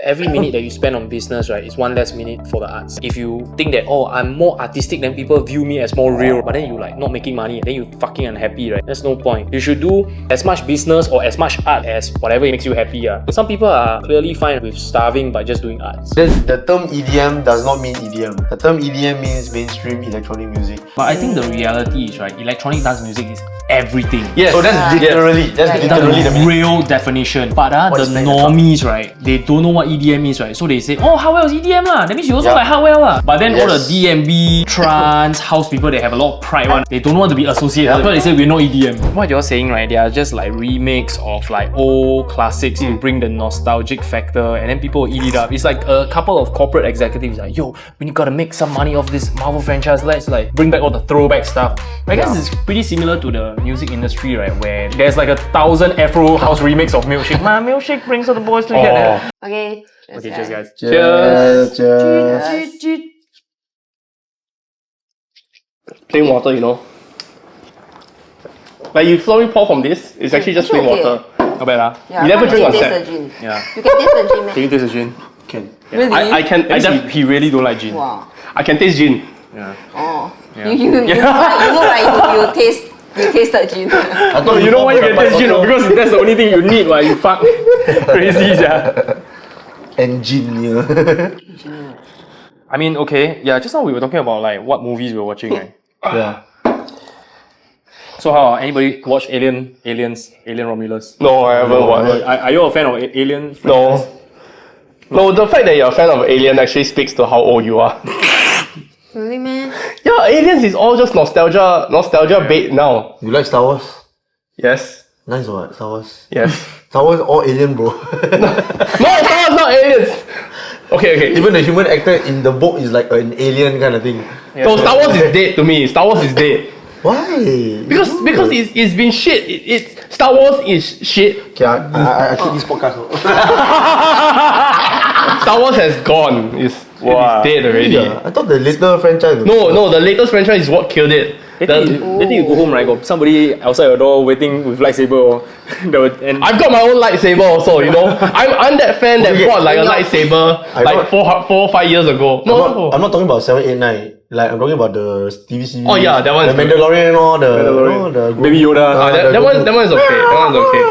every minute that you spend on business, right, is one less minute for the arts. If you think that, oh, I'm more artistic, then people view me as more real, but then you like not making money, and then you fucking unhappy, right? There's no point. You should do as much business or as much art as whatever makes you happy. Some people are clearly fine with starving by just doing arts. The term EDM does not mean EDM. The term EDM means mainstream electronic music. But I think the reality is, right, electronic dance music is everything. Yes. So that's literally, the real definition. But the normies, right, they don't know what EDM is, right? So they say, oh, Hardwell is EDM lah. That means you also like Hardwell lah. But then all the DMB, trance, house people, they have a lot of pride one. They don't want to be associated. That's why they say we're not EDM. What you're saying, right, they are just like remix of like old classics to bring the nostalgic factor, and then people eat it up. It's like a couple of corporate executives like, yo, we gotta make some money off this Marvel franchise. Let's like bring back all the throwback stuff. I guess it's pretty similar to the music industry, right, where there's like 1,000 Afro house remix of Milkshake. My Milkshake brings all the boys together. Okay. Cheers, guys. Cheers. Plain water, you know. Like you slowly pour from this, it's actually just plain water. Not bad, Yeah, you never drink on set. Yeah. You can taste the gin, man. Can you taste the gin? Can. Yeah. Really? I can. He really don't like gin. Wow. I can taste gin. Yeah. Oh. Yeah. You know right, you tasted gin. I thought You know why you can taste gin? Because that's the only thing you need, right? You fuck crazy, yeah. Engineer. I mean, okay, yeah, just now we were talking about like what movies we were watching, right? Yeah. So how, anybody watch Alien Romulus? No, I haven't watched. Are you a fan of Alien? No. No, the fact that you're a fan of Alien actually speaks to how old you are. Really, man? Yeah, Aliens is all just nostalgia bait now. You like Star Wars? Yes. Nice or what? Star Wars? Yes. Star Wars all alien, bro. No, Star Wars not aliens. Okay. Even the human actor in the book is like an alien kind of thing. Yeah, So Star Wars is dead to me. Star Wars is dead. Why? Because it's been shit. It's Star Wars is shit. Okay, I keep this podcast. Star Wars has gone. It's dead already. Yeah, I thought the later franchise. No, the latest franchise is what killed it. Later you go home, right? Got somebody outside your door waiting with lightsaber. And I've got my own lightsaber also, you know. I'm that fan that bought like a lightsaber like 4 or 5 years ago. I'm not talking about 7, 8, 9. Like I'm talking about the TV series. Oh yeah, that one's the Mandalorian or the Baby Yoda. that one's okay. That one's okay.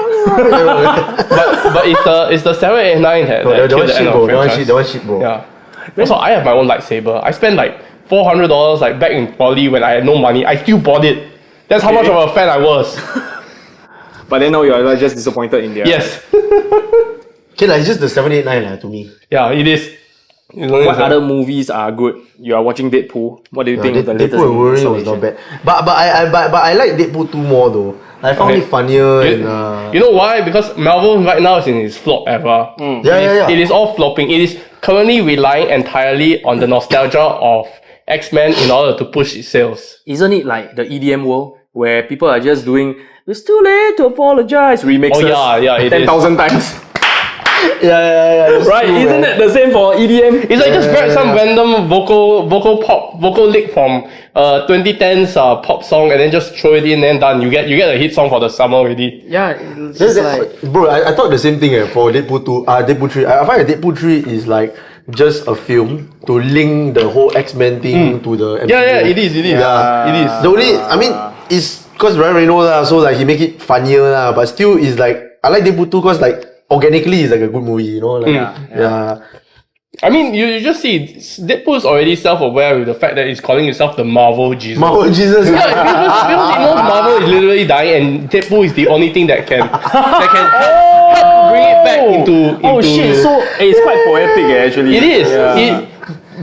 but it's the 7, 8, 9 that killed the end of the franchise. That one shit, bro. Yeah. Also, I have my own lightsaber. I spent like $400 like back in poly when I had no money. I still bought it. That's how much of a fan I was. but then now you are just disappointed in there. Yes. Okay, like it's just the 7, 8, 9 to me. Yeah, it is. What other movies are good? You are watching Deadpool. What do you think of the latest? Deadpool and Wolverine was not bad. But I like Deadpool 2 more though. I found it funnier and you know why? Because Marvel right now is in its flop era. Yeah. It is all flopping. It is currently relying entirely on the nostalgia of X-Men in order to push its sales. Isn't it like the EDM world where people are just doing "It's too late to apologize" remixes? Oh yeah, it 10,000 times. yeah. Right? True, Isn't that the same for EDM? It's like just grab some random vocal lick from 2010's pop song and then just throw it in and done. You get a hit song for the summer already. Yeah, it's just like bro, I thought the same thing for Deadpool 2. Deadpool 3. I find that Deadpool 3 is like just a film to link the whole X-Men thing to the MCU. Yeah, it is. Yeah. It is. The only, I mean, it's because Ryan Reynolds so like he make it funnier but still is like I like Deadpool 2 because like organically it's like a good movie, you know? Like, yeah. I mean, you just see Deadpool is already self-aware with the fact that it's calling itself the Marvel Jesus. Marvel Jesus. Yeah, because it knows Marvel is literally dying, and Deadpool is the only thing that can help bring it back into. oh shit! So it's quite poetic actually. It is.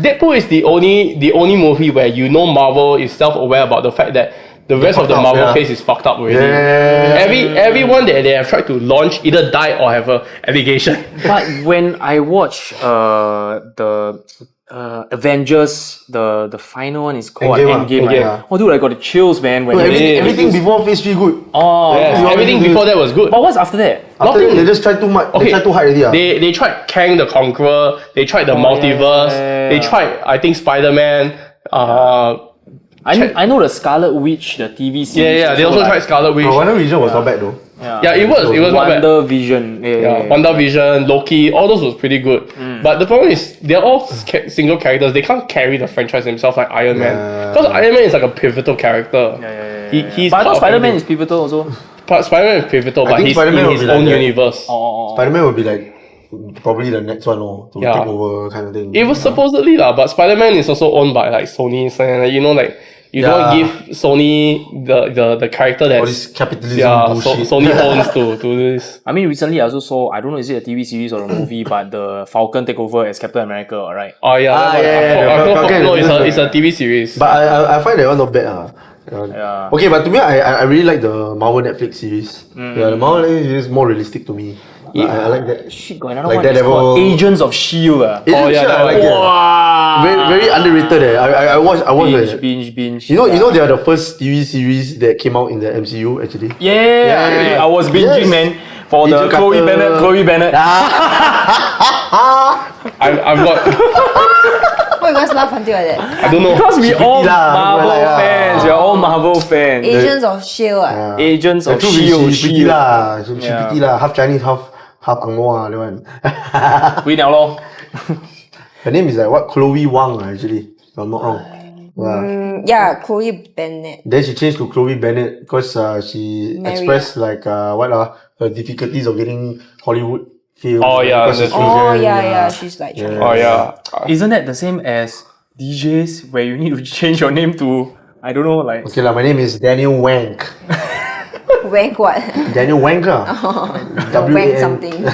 Deadpool is the only movie where you know Marvel is self-aware about the fact that the rest of the Marvel case is fucked up already. Everyone that they have tried to launch either die or have a allegation. But when I watch the Avengers, the final one is called Endgame. Right? Oh dude, I got the chills, man. When everything before Phase 3 good. Oh, yes, everything before that was good. But what's after that? After that, they just tried too much. Okay. They tried too hard already. They tried Kang the Conqueror. They tried the multiverse. They tried, I think, Spider-Man. I know the Scarlet Witch, the TV series. Yeah. They also tried Scarlet Witch. Wonder Vision was not bad though. Yeah, it was not bad. Wonder Vision. Yeah. Wonder Vision, Loki, all those was pretty good. But the problem is they're all single characters. They can't carry the franchise themselves like Iron Man. Because Iron Man is like a pivotal character. He's But I thought Spider-Man is pivotal also. Spider-Man is pivotal, but he's Spider-Man in will his be like own that. universe. Spider-Man would be like probably the next one to Yeah. take over kind of thing. It was supposedly lah, but Spider-Man is also owned by like Sony. So, you know, like you don't give Sony the character that all this capitalism bullshit. Sony owns to this. I mean, recently I also saw, I don't know, is it a TV series or a movie, but the Falcon take over as Captain America, right? Oh yeah, it's a TV series. But I find that one not bad. Yeah. Okay, but to me, I really like the Marvel Netflix series. Yeah, the Marvel Netflix series is more realistic to me. I like that. Shit, got another Like one. It's called Daredevil. Agents of S.H.I.E.L.D. I like that. Wow. Very underrated. I watched Binge. You know they are the first TV series that came out in the MCU actually. Yeah. I was binging, man. For the Agent Chloe Carter. Bennett. I've got. Why you guys laugh until like that? I don't know. Because we all lah, Marvel like, fans. We are all Marvel fans. Agents of S.H.I.E.L.D. Agents of She S.H.I.E.L.D. pretty lah. She Yeah. pretty lah. Half Chinese, half Ang Moh that one. 回了咯。 Her name is like what? Chloe Wang actually. If I'm not wrong. Yeah, Chloe Bennett. Then she changed to Chloe Bennett because she Mary. expressed like her difficulties of getting Hollywood film. Oh, yeah, because she's that's Oh Asian, yeah, she's like Chinese. Oh yeah. Isn't that the same as DJs where you need to change your name to, I don't know, like... Okay lah, my name is Daniel Wank. Wank what? Daniel Wank lah. Wank something.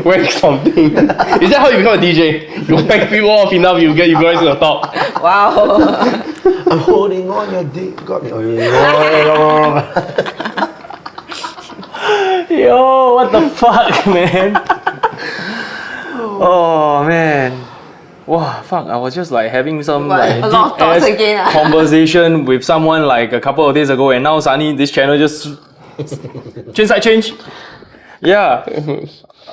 Wank something. Is that how you become a DJ? You wank people off enough, you get you guys to the top. Wow. I'm holding on your dick. Got me. Oh, Yo, what the fuck, man? Oh, man. Wow, fuck, I was just like having some What, like a lot of thoughts deep-ass again, ah? conversation with someone like a couple of days ago, and now suddenly this channel just change. Yeah.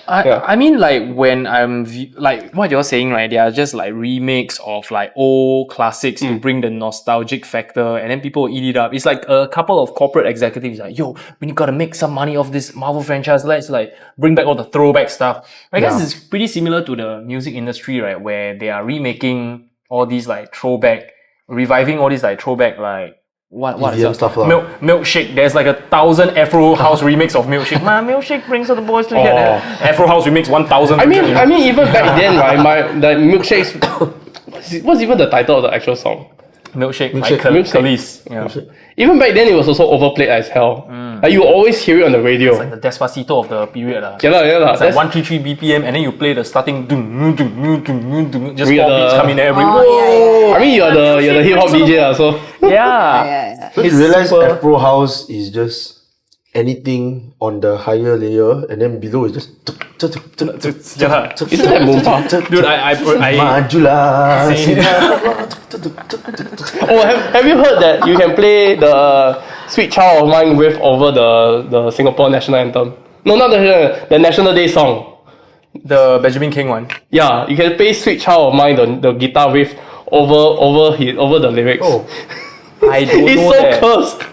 I mean, like when I'm like what you're saying, right? They are just like remakes of like old classics to bring the nostalgic factor, and then people eat it up. It's like a couple of corporate executives like, yo, we gotta make some money off this Marvel franchise. Let's like bring back all the throwback stuff. I guess it's pretty similar to the music industry, right? Where they are remaking all these like reviving all these like throwback like. What is EDM that? stuff lah. Milkshake. There's like 1,000 Afro House remix of Milkshake. Man, Milkshake brings all the boys together. Afro House remix 1,000. I mean, even back then, right? The milkshakes. What's even the title of the actual song? Milkshake. Milkshake. Khalees. Yeah. Even back then, it was also overplayed as hell. Like you always hear it on the radio. It's like the Despacito of the period. Yeah lah. It's like 133 BPM, and then you play the starting just We four are beats the- coming every. Oh, yeah. I mean, you're the hip hop DJ, so. Yeah. So you realize Afro House is just anything on the higher layer, and then below is just. Yeah. Isn't that Moompa? Dude, I Majulah. Oh, have you heard that you can play the Sweet Child of Mine with over the Singapore national anthem? No, not the National Day song. the Benjamin King one. Yeah, you can play Sweet Child of Mine, the guitar riff over the lyrics. Oh, I don't It's know so that. cursed.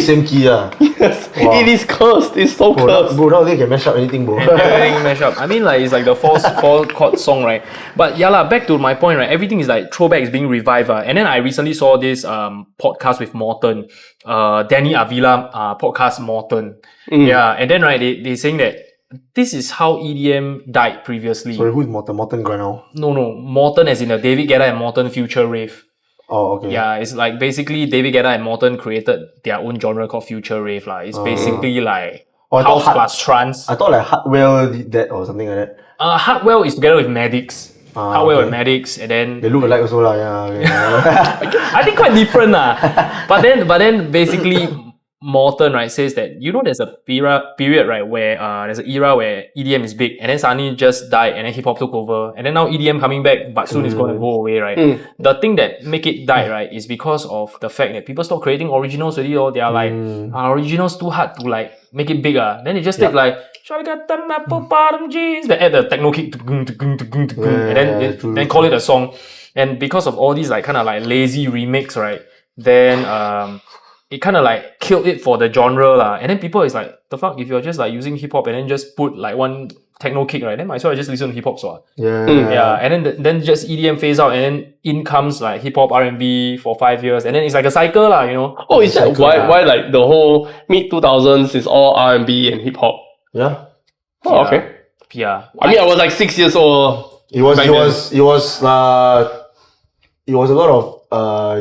same key ah. Yes, Wow. it is cursed. It's so cursed. Bro, now they can mash up anything, bro. Everything mash up. I mean, like it's like the four chord song, right? But yeah, back to my point, right? Everything is like throwback is being revived. And then I recently saw this podcast with Morton, Danny Avila podcast Morton. Yeah, and then right, they saying that this is how EDM died previously. Sorry, who is Morton? Morton Granell. No, Morton as in the David Guetta and Morton Future Rave. Oh, okay. Yeah, it's like basically David Guetta and Morton created their own genre called Future Rave. It's basically like Oh, I thought house plus trance. I thought like Hardwell did that or something like that. Hardwell is together with Maddox. Hardwell okay. with Maddox, and then They look alike also lah. Yeah. I think quite different But then basically Morton, right, says that there's a period, right, where there's an era where EDM is big, and then suddenly just died, and then hip hop took over, and then now EDM coming back, but soon it's going to go away, right? The thing that make it die, right, is because of the fact that people stop creating originals already, or they are like, originals too hard to like make it bigger. Then they just take like, Shawty got them apple bottom jeans, they add the techno kick, and then call it a song. And because of all these like kind of like lazy remakes, right, then it kind of like killed it for the genre lah. And then people is like, the fuck, if you're just like using hip hop and then just put like one techno kick, right? Then might as well just listen to hip hop, so. Yeah, and then just EDM phase out, and then in comes like hip hop R&B for 5 years, and then it's like a cycle lah, you know. Oh, is that why like the whole mid 2000s is all R&B and hip hop? Yeah. Oh, okay. Yeah. I mean, I was like 6 years old. It was a lot of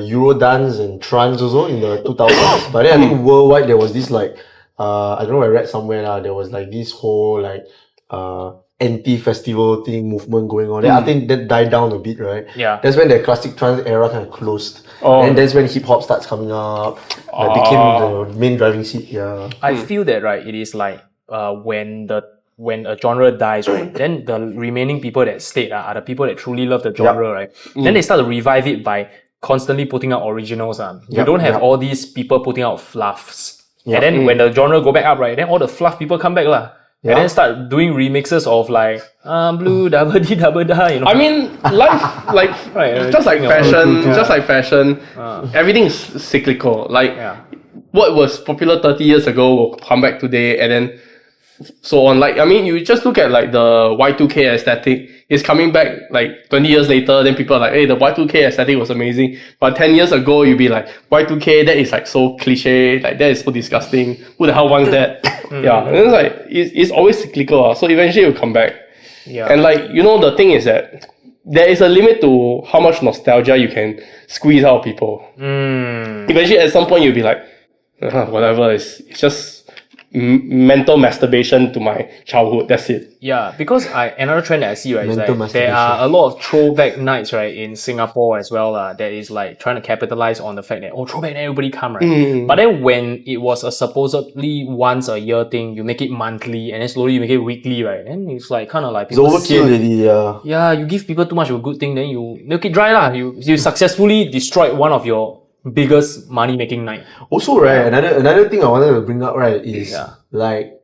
Eurodance and trance also in the 2000s. But then I think worldwide there was this like I don't know, I read somewhere there was like this whole like anti-festival thing movement going on. Then I think that died down a bit, right? Yeah. That's when the classic trance era kind of closed. And that's when hip hop starts coming up. Like became the main driving seat. Yeah. I feel that right, it is like when a genre dies, right, then the remaining people that stayed are the people that truly love the genre, right? Then they start to revive it by constantly putting out originals. You don't have all these people putting out fluffs. And then when the genre go back up, right, then all the fluff people come back lah. And then start doing remixes of like blue dabba dee dabba da, you know. I mean, life like right, just like fashion, everything is cyclical. Like what was popular 30 years ago will come back today, and then so on. Like, I mean, you just look at like the Y2K aesthetic. It's coming back like 20 years later. Then people are like, hey, the Y2K aesthetic was amazing. But 10 years ago, you'd be like, Y2K, that is like so cliche. Like, that is so disgusting. Who the hell wants that? Yeah. And it's like, it's always cyclical. So eventually it will come back. Yeah. And like, you know, the thing is that there is a limit to how much nostalgia you can squeeze out of people. Eventually, at some point, you'll be like, whatever, it's just mental masturbation to my childhood. That's it. Yeah, because another trend that I see, right, is Mental like there are a lot of throwback nights, right, in Singapore as well, that is like trying to capitalize on the fact that, throwback, then everybody come, right? But then when it was a supposedly once a year thing, you make it monthly, and then slowly you make it weekly, right? Then it's like kind of like It's overkill already, yeah, you give people too much of a good thing, then you milk it dry lah. You successfully destroyed one of your biggest money making night. Also, right, another thing I wanted to bring up, right, is like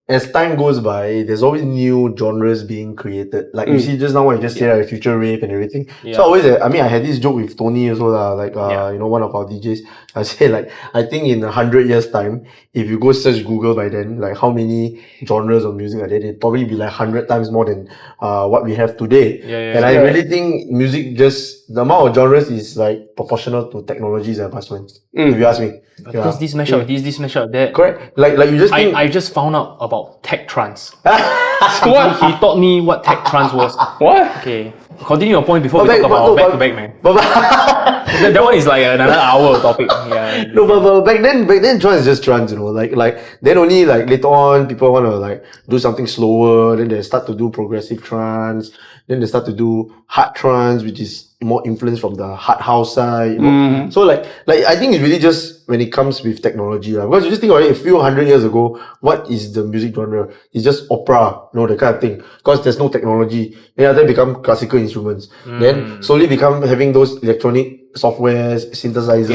as time goes by, there's always new genres being created. Like you see just now what you just said, like future rave and everything. So I had this joke with Tony also, like you know, one of our DJs. I say like, I think in 100 years time, if you go search Google by then, like how many genres of music are there, it'd probably be like 100 times more than what we have today. And I really think music the amount of genres is like proportional to technology's advancement. If you ask me. Because this mashup, this mashup, that. Correct. Like you just think. I just found out about tech trance. What? He taught me what tech trance was. What? Okay. Continue your point before we talk about back-to-back, man. That one is like another hour topic. Yeah. No, but back then trance is just trance, you know. Like then only like later on people want to like do something slower. Then they start to do progressive trance. Then they start to do hard trance, which is more influence from the hard house side. You know? So like I think it's really just when it comes with technology, because you just think about it, a few 100 years ago, what is the music genre? It's just opera, you know, the kind of thing. Because there's no technology. Then after become classical instruments. Then slowly become having those electronic softwares, synthesizers.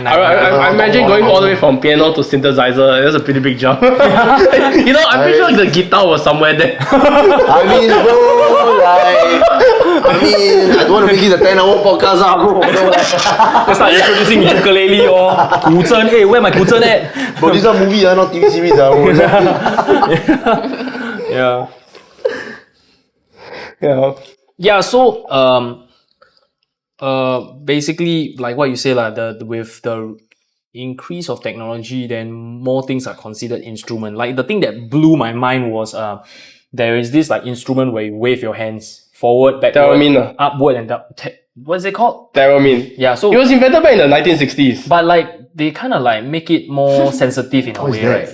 I imagine going all the way from piano to synthesizer. That's a pretty big jump. You know, I'm pretty sure the guitar was somewhere there. I mean, bro, I don't want to make it a 10-hour podcast, bro. Let's start introducing ukulele or 古筝. Hey, where my 古筝at? Bro, this is a movie, not TV series, bro. Yeah, so basically like what you say with the increase of technology, then more things are considered instrument. Like the thing that blew my mind was there is this like instrument where you wave your hands forward, backward, upward, and what's it called? Theremin. Yeah, so it was invented back in the 1960s. But like they kind of like make it more sensitive in a way, right?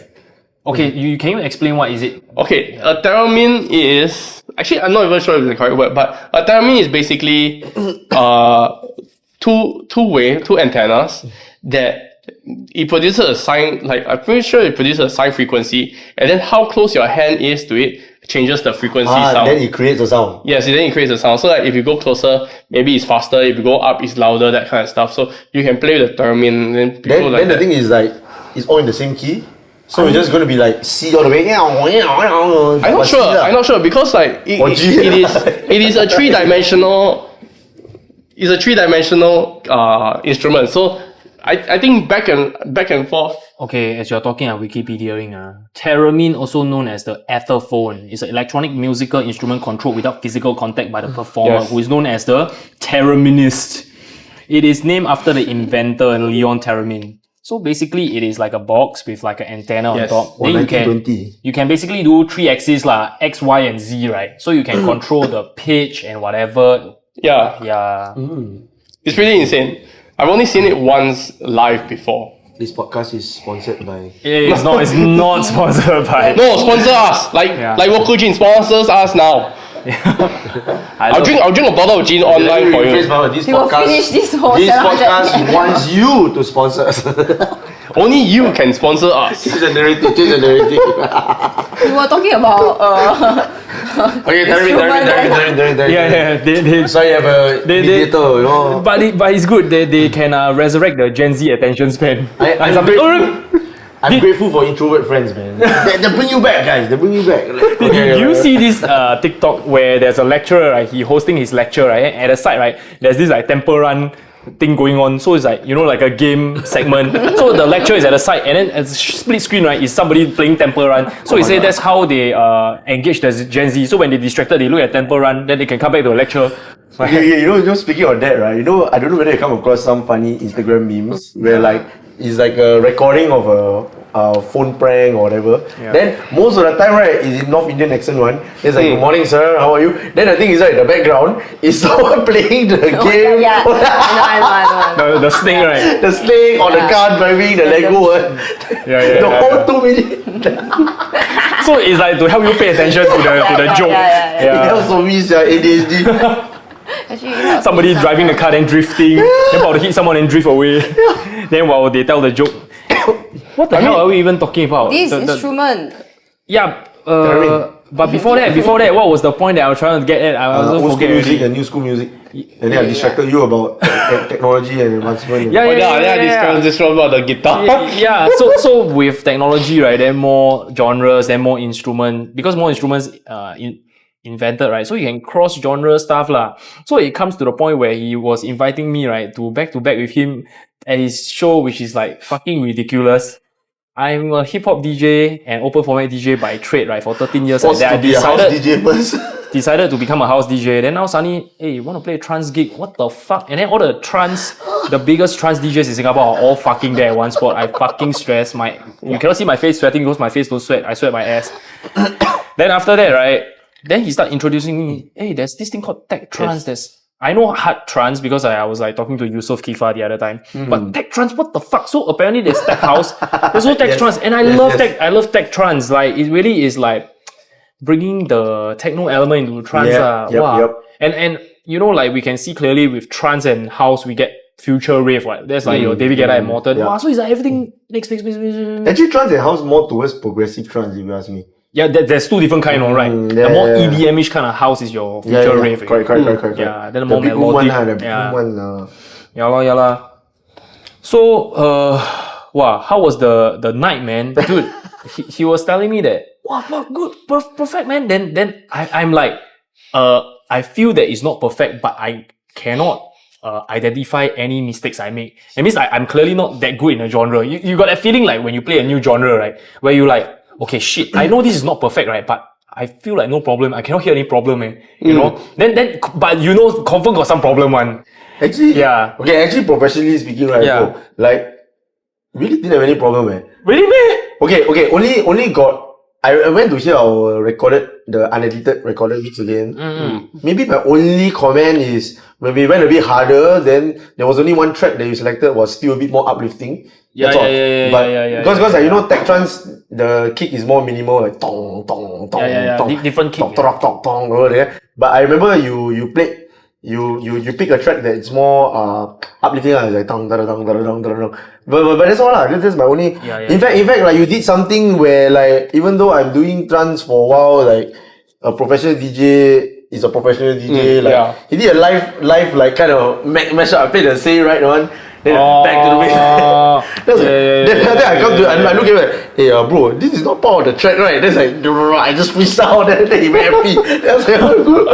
Okay, can you explain what is it? Okay, a theremin is actually, I'm not even sure if it's the correct word, but a theremin is basically two antennas that it produces a sine, like I'm pretty sure it produces a sine frequency, and then how close your hand is to it changes the frequency sound. Then it creates a sound. Yes, then it creates a sound. So like if you go closer, maybe it's faster. If you go up, it's louder, that kind of stuff. So you can play with the theremin. Then the thing is like, it's all in the same key. So it's just going to be like C all the way. I'm not sure because like it is a three-dimensional. It's a three-dimensional instrument. So I think back and forth. Okay, as you're talking, I'm Wikipediaing. Theremin, also known as the etherphone, is an electronic musical instrument controlled without physical contact by the performer, who is known as the thereminist. It is named after the inventor, Leon Theremin. So basically, it is like a box with like an antenna on top. Or Then you can basically do 3 axes lah, X, Y, and Z, right? So you can control the pitch and whatever. Yeah. Yeah. It's pretty insane. I've only seen it once live before. This podcast is sponsored by. It's not sponsored by. No, sponsor us. Like Rokujin sponsors us now. I'll drink a bottle of gin online for you. This We will finish this whole This 700. podcast wants you to sponsor us. Only you can sponsor us. Change the narrative. We were talking about Okay, Darwin. Yeah, they Sorry, I have a mediator, you know. but it's good. They can resurrect the Gen Z attention span. I'm grateful for introvert friends, man. They bring you back, guys. They bring you back. Like, Did you see this TikTok where there's a lecturer, right? He hosting his lecture, right? At the side, right? There's this like temple run thing going on. So it's like, like a game segment. So the lecture is at the side, and then a split screen, right, is somebody playing temple run. So he said that's how they engage the Gen Z. So when they're distracted, they look at temple run, then they can come back to the lecture. Yeah, speaking of that, right? I don't know whether you come across some funny Instagram memes where like it's like a recording of a phone prank or whatever. Yeah. Then most of the time, right, is in North Indian accent one. It's like, good morning, sir, how are you? Then the thing is, right, the background is someone playing the game. Yeah. I know. The snake, right? The snake or the car driving, the Lego one. The whole 2 minutes. So it's like to help you pay attention to the joke. It helps for me, ADHD. Actually, Somebody driving the car, then drifting, then about to hit someone and drift away. Then while they tell the joke. What the hell are we even talking about? this instrument. Yeah, but before that, what was the point that I was trying to get at? I was Old school forget music already. and new school music. And then I distracted you about technology and advancement. This one about the guitar. Yeah, so with technology, right, then more genres, then more instruments, because more instruments invented, right? So you can cross genre stuff lah. So it comes to the point where he was inviting me, right, to back with him at his show, which is like fucking ridiculous. I'm a hip hop DJ and open format DJ by trade, right, for 13 years. Forced to be a house DJ first. Decided to become a house DJ. Then now suddenly, hey, you want to play a trance gig? What the fuck? And then all the biggest trance DJs in Singapore are all fucking there at one spot. I fucking stress. You cannot see my face sweating because my face don't sweat. I sweat my ass. Then after that, right, then he started introducing me. Hey, there's this thing called tech trance. I know hard trance because I was like talking to Yusuf Kifa the other time. But tech trance, what the fuck? So apparently there's tech house. There's no tech trance, and I love tech trance. Like it really is like bringing the techno element into trance. And like we can see clearly with trance and house, we get future rave. Right? There's like your David Guetta and Morton. Wow, so it's like everything next. Actually, trance and house more towards progressive trance, if you ask me. Yeah, there's two different kind, right? The more EDM-ish kind of house is your future rave. Correct. Yeah, then the more melodic. Yeah lah. So, how was the night, man? Dude, he was telling me that, good, perfect, man. Then I'm like, I feel that it's not perfect, but I cannot identify any mistakes I make. It means I'm clearly not that good in a genre. You got that feeling like when you play a new genre, right? Where you like, okay, shit, I know this is not perfect, right? But I feel like no problem. I cannot hear any problem, you know? Then, but confirm got some problem one. Actually, actually, professionally speaking, right, bro, like, really didn't have any problem, man. Really, man? Okay, only got, I went to hear our the unedited recorded mix again. Maybe my only comment is, when we went a bit harder, then there was only one track that you selected was still a bit more uplifting. Because tech trance, the kick is more minimal, like tong tong tong tong, different kick, tong over there. But I remember you played, you pick a track that it's more uplifting, like tong da da dong da da dong da da dong. But that's all lah. That's my only. In fact, like you did something where like even though I'm doing trance for a while, like a professional DJ is a professional DJ. He did a live like kind of mashup. I played the Say Right one. Then back to the bass. Then I come to, I look at it, hey, bro, this is not part of the track, right? That's like, no, I just freestyle, then he very happy. That's like, oh, good.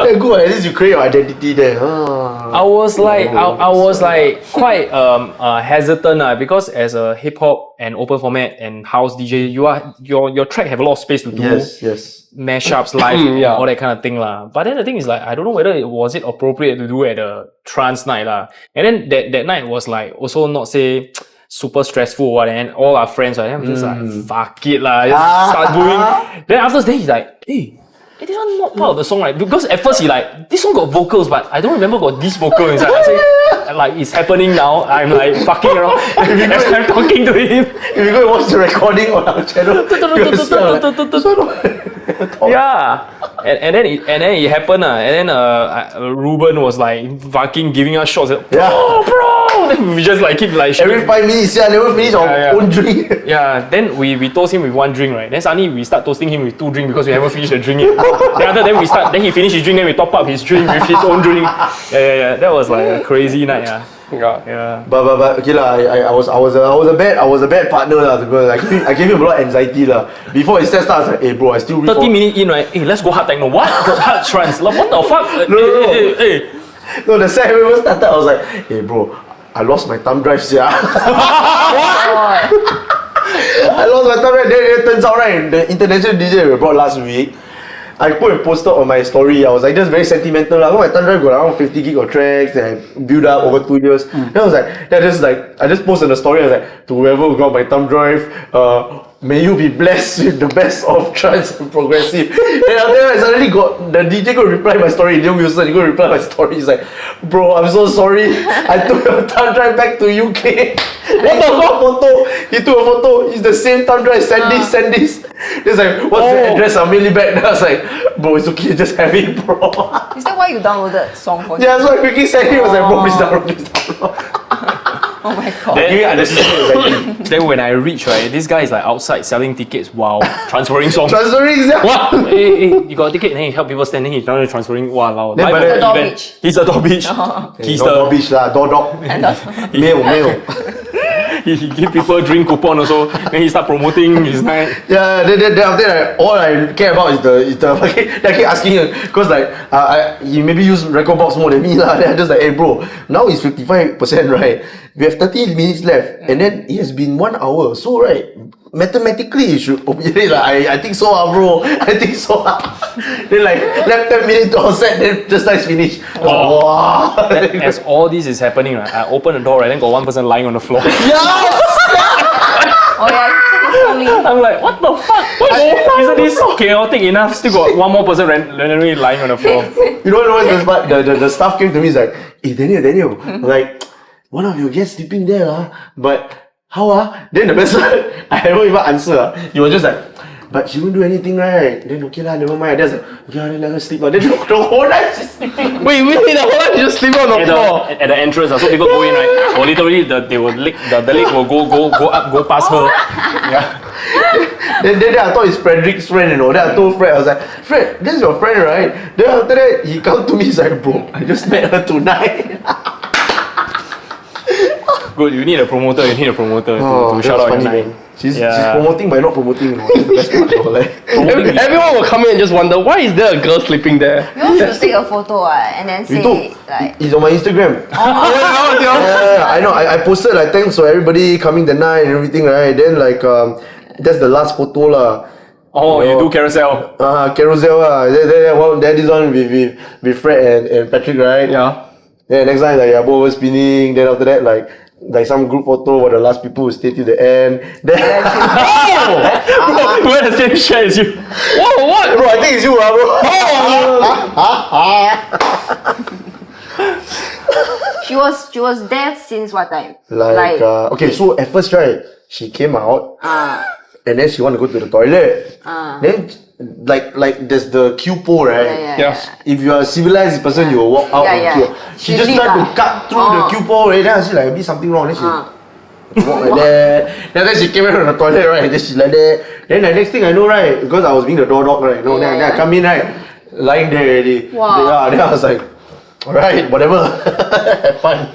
Then good, at least you create your identity there. I was like quite hesitant because as a hip hop and open format and house DJ, your track have a lot of space to do mashups live and all that kind of thing lah. But then the thing is like, I don't know whether it was appropriate to do at a trance night lah. And then that night was like also not say super stressful or what, and all our friends, right? I'm just like, fuck it lah, just start doing. Then after that he's like, hey, this one not part of the song, right? Because at first he like, this song got vocals, but I don't remember got this vocal inside. I say, like, it's happening now. I'm like fucking around as I'm talking to him. If you go and watch the recording on our channel, yeah. And then it happened and then Ruben was like fucking giving us shots. Bro. Then we just like keep like every 5 minutes, never finish our own drink. Yeah. Then we toast him with one drink, right? Then suddenly we start toasting him with 2 drinks because we haven't finished the drink yet. Then he finished his drink, then we top up his drink with his own drink. Yeah. That was like a crazy night. Yeah. But okay lah, I was a bad partner lah, because I gave him a lot of anxiety lah. Before his set starts, like, hey bro, I still 30 minutes in, right? Hey, let's go hard techno. What? Hard trance? Like, what the fuck? Hey. No, the set even started, I was like, hey bro, I lost my thumb drive, yeah. I lost my thumb drive. Then it turns out, right, the international DJ we brought last week, I put a poster on my story. I was like, just very sentimental. My thumb drive got around 50 gig of tracks that I built up over 2 years. Then I was like, I just posted the story. I was like, to whoever who got my thumb drive, may you be blessed with the best of trance and progressive. And after that, I suddenly got the DJ go reply my story. Neil Wilson, he go reply my story. He's like, bro, I'm so sorry. I took your thumb drive back to UK. Then he took a photo. It's the same thumb drive. Send this. He's like, what's the address? I'm really bad. And I was like, bro, it's okay. Just have it, bro. Is that why you downloaded song for him? Yeah, so I quickly sent him. I was like, bro, please download. Oh my god. Then when I reach, right, this guy is like outside selling tickets while transferring songs. Transferring, yeah. What? Hey, you got a ticket? Then he help people standing. He's transferring. Wow, He's a dog bitch. He's a dog bitch. He's the dog bitch lah, dog. Male. He give people drink coupon also. Then he start promoting his night. Yeah. Then after that, all I care about is the fucking. I keep asking him because like he maybe use record box more than me lah. Then I just like, hey bro, now it's 55%, right? We have 30 minutes left, and then it has been 1 hour. So right, mathematically you should like, I think so bro. I think so Then like left 10 minutes to our set, then just nice finish. Wow. As all this is happening, right, I open the door, right, then got one person lying on the floor. Yes! Oh yeah. I'm like, what the fuck? Isn't this chaotic enough? Still got one more person randomly lying on the floor. You know what's the part? The staff came to me, is like, hey Daniel, like, one of your guests sleeping there lah, but how Then the person, I haven't even answer. He was just like, but she won't do anything, right? Then okay lah, never mind. Then I was like, okay then let her sleep. Then the whole night she's sleeping. Wait, the whole night you just sleep on the floor? At the entrance, so people go in, right? Or literally the leg will go up, go past her. Yeah. Then I thought it's Frederick's friend, you know. Then I told Fred, I was like, Fred, this is your friend, right? Then after that, he come to me, he's like, bro, I just met her tonight. Good, you need a promoter to shout out your night. She's promoting by not promoting, you know. That's the best part, like. Everyone will come in and just wonder, why is there a girl sleeping there? You should take a photo and then say like. It's on my Instagram. I know. I posted like thanks for everybody coming the night and everything, right? Then like that's the last photo lah. Oh, you do carousel. Carousel lah. That is one with Fred and Patrick, right? Yeah. Then next time like both spinning. Then after that like some group photo where the last people who stay till the end. Then we're the same shirt as you. Whoa, what? Bro, I think it's you, bro. She was there since what time? Like okay, so at first, right, she came out and then she want to go to the toilet. Then like there's the queue pole, right? Yeah. If you are a civilized person, you will walk out of the queue. She just tried to cut through the queue pole, right? Then I see like maybe something wrong. Then she walk like that. Then she came out of the toilet, right? Then she like that. Then the next thing I know, right, because I was being the door dog, right? No, then I come in, right, lying there already. Wow. Then I was like, alright, whatever. Have fun.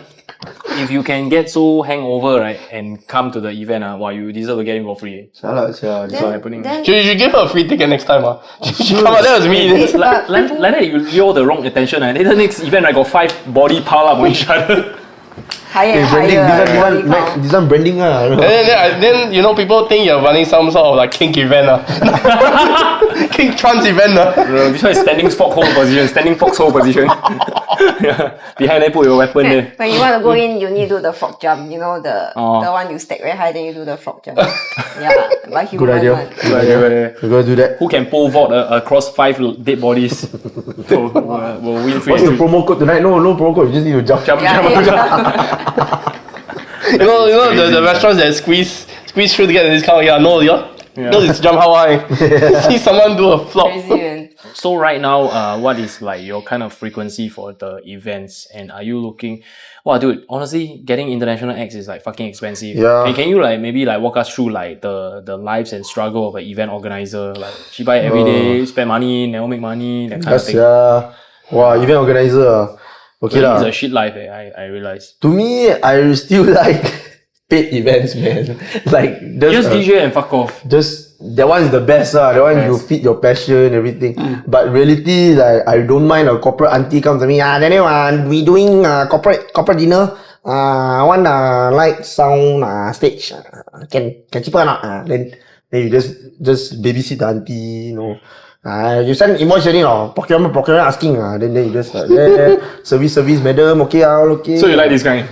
if you can get so hangover, right, and come to the event, you deserve to get in for free. That's what's happening. You should give her a free ticket next time. Come on, that was me. Like you lure the wrong attention. Later next event, I got 5 body pile up on each other. Higher, this one branding And then people think you're running some sort of like kink event. Kink trance event. Bro, this one is standing foxhole position. Yeah. Behind there, put your weapon there. When you want to go in, you need to do the frog jump. You know the one you stack very high, then you do the frog jump. Yeah, like Good idea. We're gonna do that. Who can pole vault across 5 dead bodies? Will win free. What's the promo code tonight? No promo code. You just need to jump. Jump. The restaurants that squeeze through to get the discount. No, it's jump how high. See someone do a flop. Crazy, man. So right now, what is like your kind of frequency for the events? And are you looking? Wow, dude, honestly, getting international acts is like fucking expensive. Yeah. And can you like maybe like walk us through like the lives and struggle of an event organizer? Like she buy every day, spend money, never make money, that kind of thing. Yeah. Wow, event organizer. Okay It's a shit life, I realize. To me, I still like paid events, man. Like Just DJ and fuck off. Just that one is the best, that one you feed your passion, everything. But reality, like I don't mind a corporate auntie comes to me. Then we doing corporate dinner. I want light, sound, stage. Can cheaper or not? Then you just babysit the auntie, you send invoice already, procurement asking, then you just service, madam, okay, all okay. So you like this kind?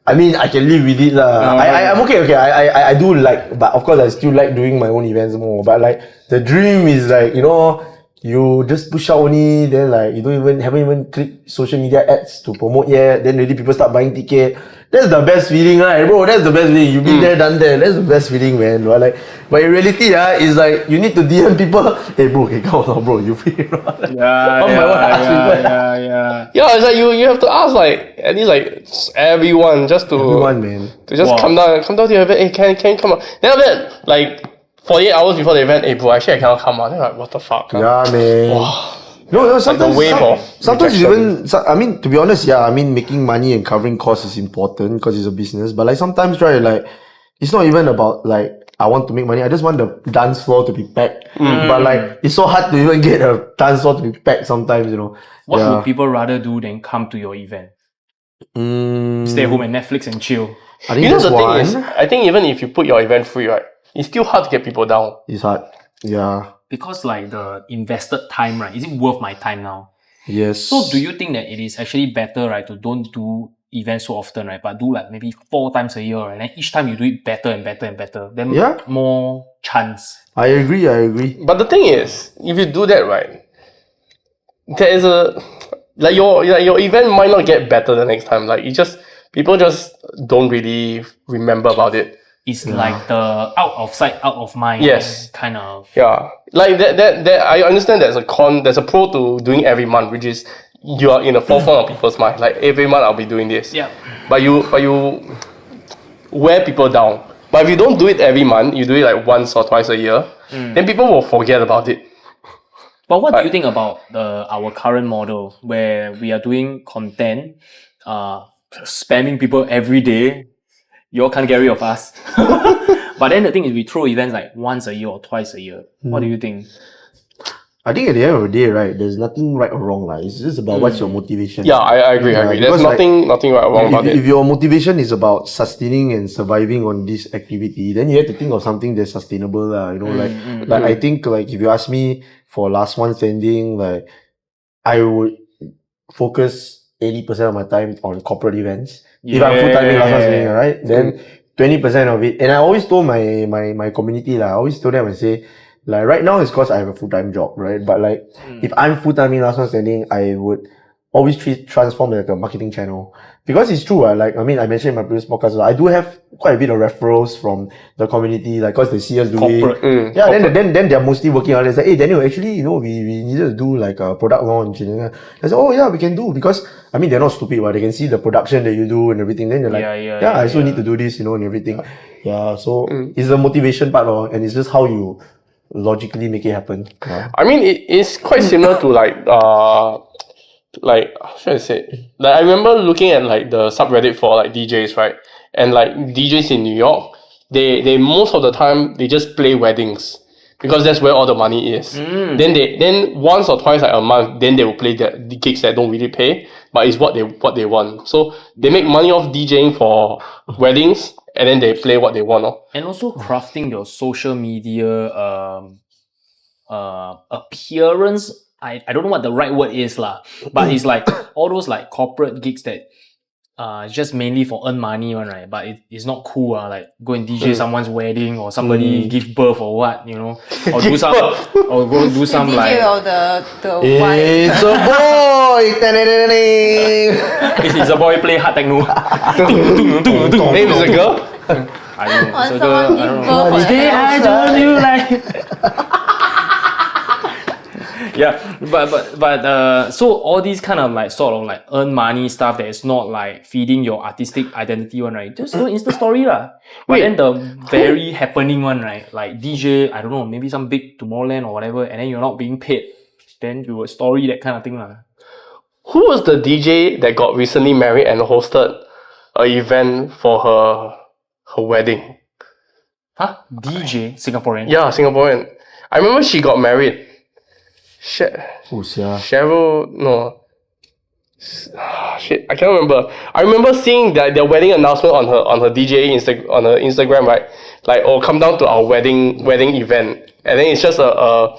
I mean, I can live with it lah. I'm okay. I do like, but of course I still like doing my own events more. But like the dream is like, you just push out only, then like you haven't even clicked social media ads to promote yet. Then already people start buying ticket. That's the best feeling, right, bro? That's the best feeling. You've been there, done that. That's the best feeling, man. But in reality, it's like you need to DM people. Hey, bro, come on, bro. You free? Yeah. Yeah, it's like you have to ask like at least like everyone just to man. To just come down to your event. Hey, can you come on? Then after that, like 48 hours before the event, hey bro, actually I cannot come on. Then like, what the fuck? Yeah, man. Wow. No, sometimes rejection. I mean, to be honest, making money and covering costs is important because it's a business. But like sometimes, right, like it's not even about like I want to make money. I just want the dance floor to be packed. But like it's so hard to even get a dance floor to be packed sometimes, What would people rather do than come to your event? Stay home and Netflix and chill. I think the thing is, I think even if you put your event free, right, it's still hard to get people down. It's hard. Yeah. Because like the invested time, right? Is it worth my time now? Yes. So do you think that it is actually better, right, to don't do events so often, right, but do like maybe 4 times a year, right? And then each time you do it better and better and better, then more chance. I agree. But the thing is, if you do that, right, there is your event might not get better the next time. Like people just don't really remember about it. It's like the out of sight, out of mind. Yes. Kind of. Yeah. Like that I understand there's a pro to doing every month, which is you are in the forefront of people's mind. Like every month I'll be doing this. Yeah. But you wear people down. But if you don't do it every month, you do it like once or twice a year, then people will forget about it. But what do you think about our current model where we are doing content, spamming people every day? You all can't get rid of us. But then the thing is, we throw events like once a year or twice a year. What do you think? I think at the end of the day, right, there's nothing right or wrong. It's just about what's your motivation. Yeah, I agree. There's nothing right or wrong about it. If your motivation is about sustaining and surviving on this activity, then you have to think of something that's sustainable. I think like if you ask me for last one standing, like I would focus 80% of my time on corporate events. If I'm full-timing last one standing, right? Then 20% of it. And I always told my community, I always told them, I say, like right now it's because I have a full-time job, right? But like if I'm full-timing last one standing, I would always transform like a marketing channel. Because it's true, I mentioned in my previous podcast, I do have quite a bit of referrals from the community, like because they see us doing then they're mostly working on it. It's like, hey Daniel, actually, we needed to do like a product launch. And I said, oh yeah, we can do, because they're not stupid, right? They can see the production that you do and everything. Then they're like, I also need to do this, and everything. Yeah, so it's the motivation part, and it's just how you logically make it happen. I mean, it's quite similar to like like, how should I say it? Like, I remember looking at like the subreddit for like DJs, right? And like DJs in New York, they most of the time they just play weddings because that's where all the money is. Then once or twice like a month, then they will play the gigs that don't really pay, but it's what they want. So they make money off DJing for weddings, and then they play what they want. And also crafting your social media appearance. I don't know what the right word is lah, but it's like all those like corporate gigs that it's just mainly for earn money one, right? But it's not cool like go and DJ someone's wedding or somebody give birth or what, you know, or do some or go do some DJ like or the It's a boy. it's a boy play hard techno. Name is a girl. I don't know. Or It's a someone girl. I don't give know. birth or Hey, I told you like. Yeah, but so all these kind of like sort of like earn money stuff that is not like feeding your artistic identity one, right? Just do Insta story lah. But then the very happening one, right? Like DJ, I don't know, maybe some big Tomorrowland or whatever, and then you're not being paid, then you will story that kind of thing lah. Who was the DJ that got recently married and hosted an event for her wedding? Huh? DJ Singaporean? Yeah, Singaporean. I remember she got married. Cheryl, no. Shit, I can't remember. I remember seeing their wedding announcement on her DJ on her Instagram, right? Like, oh, come down to our wedding event, and then it's just a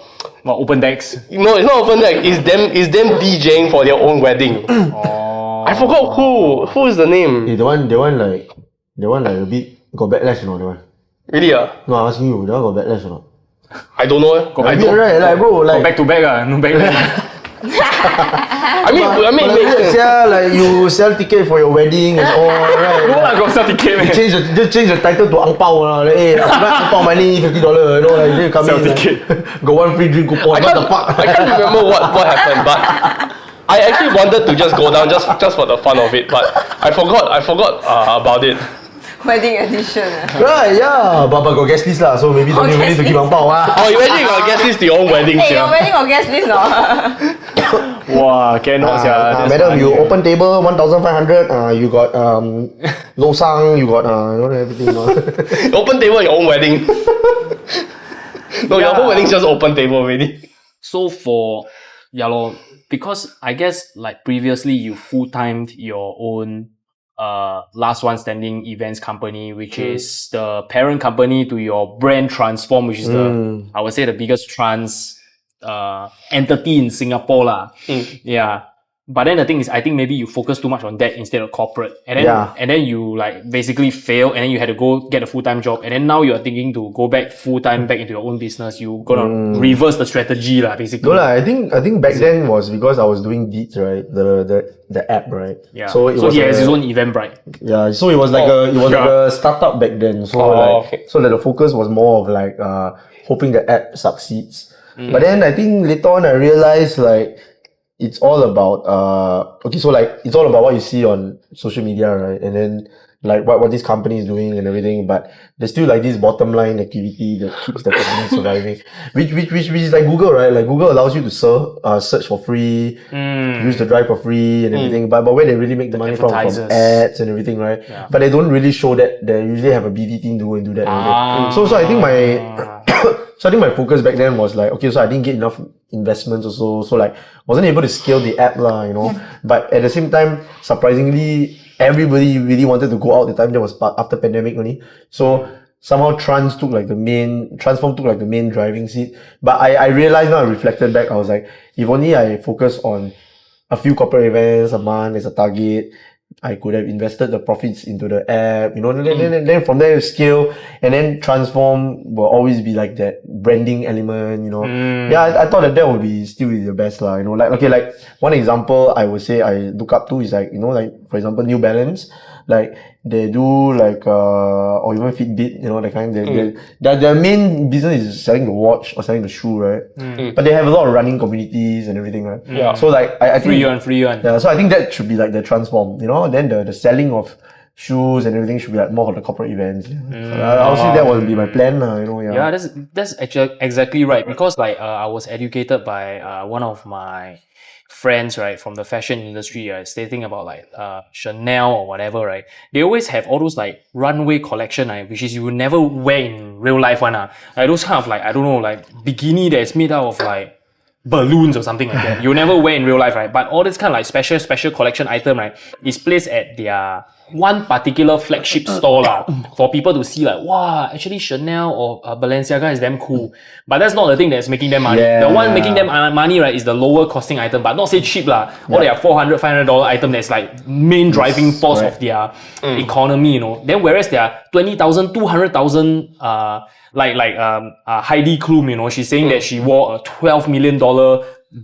open decks. No, it's not open deck. It's them DJing for their own wedding. I forgot who is the name. Hey, the one like a bit got backlash, you know, that one. Really? No, I'm asking you, that one got backlash or not? I don't know. I don't. Right, like bro, like back to back no backlash. I mean, like you sell ticket for your wedding and all, right? No, I got sell ticket, man. Just change the title to Ang Pao, like, hey, Ang Pao money $50, you know, like they come sell in, ticket. Got one free drink coupon. What the fuck? I can't remember what happened, but I actually wanted to just go down just for the fun of it, but I forgot about it. wedding edition. Right, yeah, but got guest list lah, so maybe don't even need to give Ang Pao. Oh, you imagine you got guest list to your own wedding. Hey, your wedding got guest list, no? Wow, cannot madam, you open table 1,500. You got no sang, you got you know everything. Open table, your own wedding. No, your whole wedding's just open table already. So for because I guess like previously you full-timed your own last one standing events company, which is the parent company to your brand Transform, which is I would say the biggest trance entity in Singapore lah. Yeah. But then the thing is, I think maybe you focus too much on that instead of corporate, and then you like basically fail, and then you had to go get a full-time job, and then now you are thinking to go back full-time back into your own business. You gonna reverse the strategy lah, basically. No lah, I think back then was because I was doing Deeds, right? The app, right? Yeah. So he has his own Eventbrite. Yeah. So it was like like a startup back then. So so that the focus was more of like hoping the app succeeds. But then I think later on I realized like it's all about so like it's all about what you see on social media, right? And then like what this company is doing and everything, but there's still like this bottom line activity that keeps the company surviving. Which is like Google, right? Like Google allows you to search for free, use the drive for free and everything. But where they really make the money from ads and everything, right? Yeah. But they don't really show that. They usually have a BD team to go and do that. So I think my focus back then was like, okay, so I didn't get enough investments also. So like wasn't able to scale the app lah, you know. But at the same time, surprisingly, everybody really wanted to go out the time that was after pandemic only. So somehow Transform took like the main driving seat. But I realized now, I reflected back, I was like, if only I focus on a few corporate events a month as a target, I could have invested the profits into the app, you know, then from there scale, and then Transform will always be like that branding element, you know. Yeah, I thought that would be still the best lah, you know. Like okay, like one example I would say I look up to is like, you know, like for example New Balance, like they do like or even Fitbit, you know, that kind. Their main business is selling the watch or selling the shoe, right? But they have a lot of running communities and everything, right? Yeah. So like I think free on. Yeah. So I think that should be like the Transform, you know. Then the selling of shoes and everything should be like more of the corporate events. So I'll say that would be my plan, Yeah, that's actually exactly right, because like I was educated by one of my friends, right, from the fashion industry, right, stating about like Chanel or whatever, right. They always have all those like runway collection, right, which is you will never wear in real life one. Like those kind of like, I don't know, like bikini that is made out of like balloons or something like that. You'll never wear in real life, right? But all this kind of like special collection item, right, is placed at their one particular flagship store for people to see like, wow, actually Chanel or Balenciaga is damn cool. But that's not the thing that's making them money. The one making them money, right, is the lower costing item, but not say cheap or their $400, $500 item that's like main driving force of their economy, Then whereas their 20,000, 200,000 Heidi Klum, she's saying that she wore a $12 million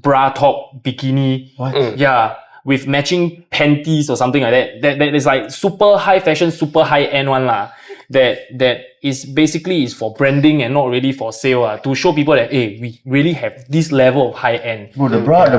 bra top bikini. What? Yeah, with matching panties or something like that. That is like super high fashion, super high end one that is basically is for branding and not really for sale to show people that we really have this level of high end. Bro, the bra, the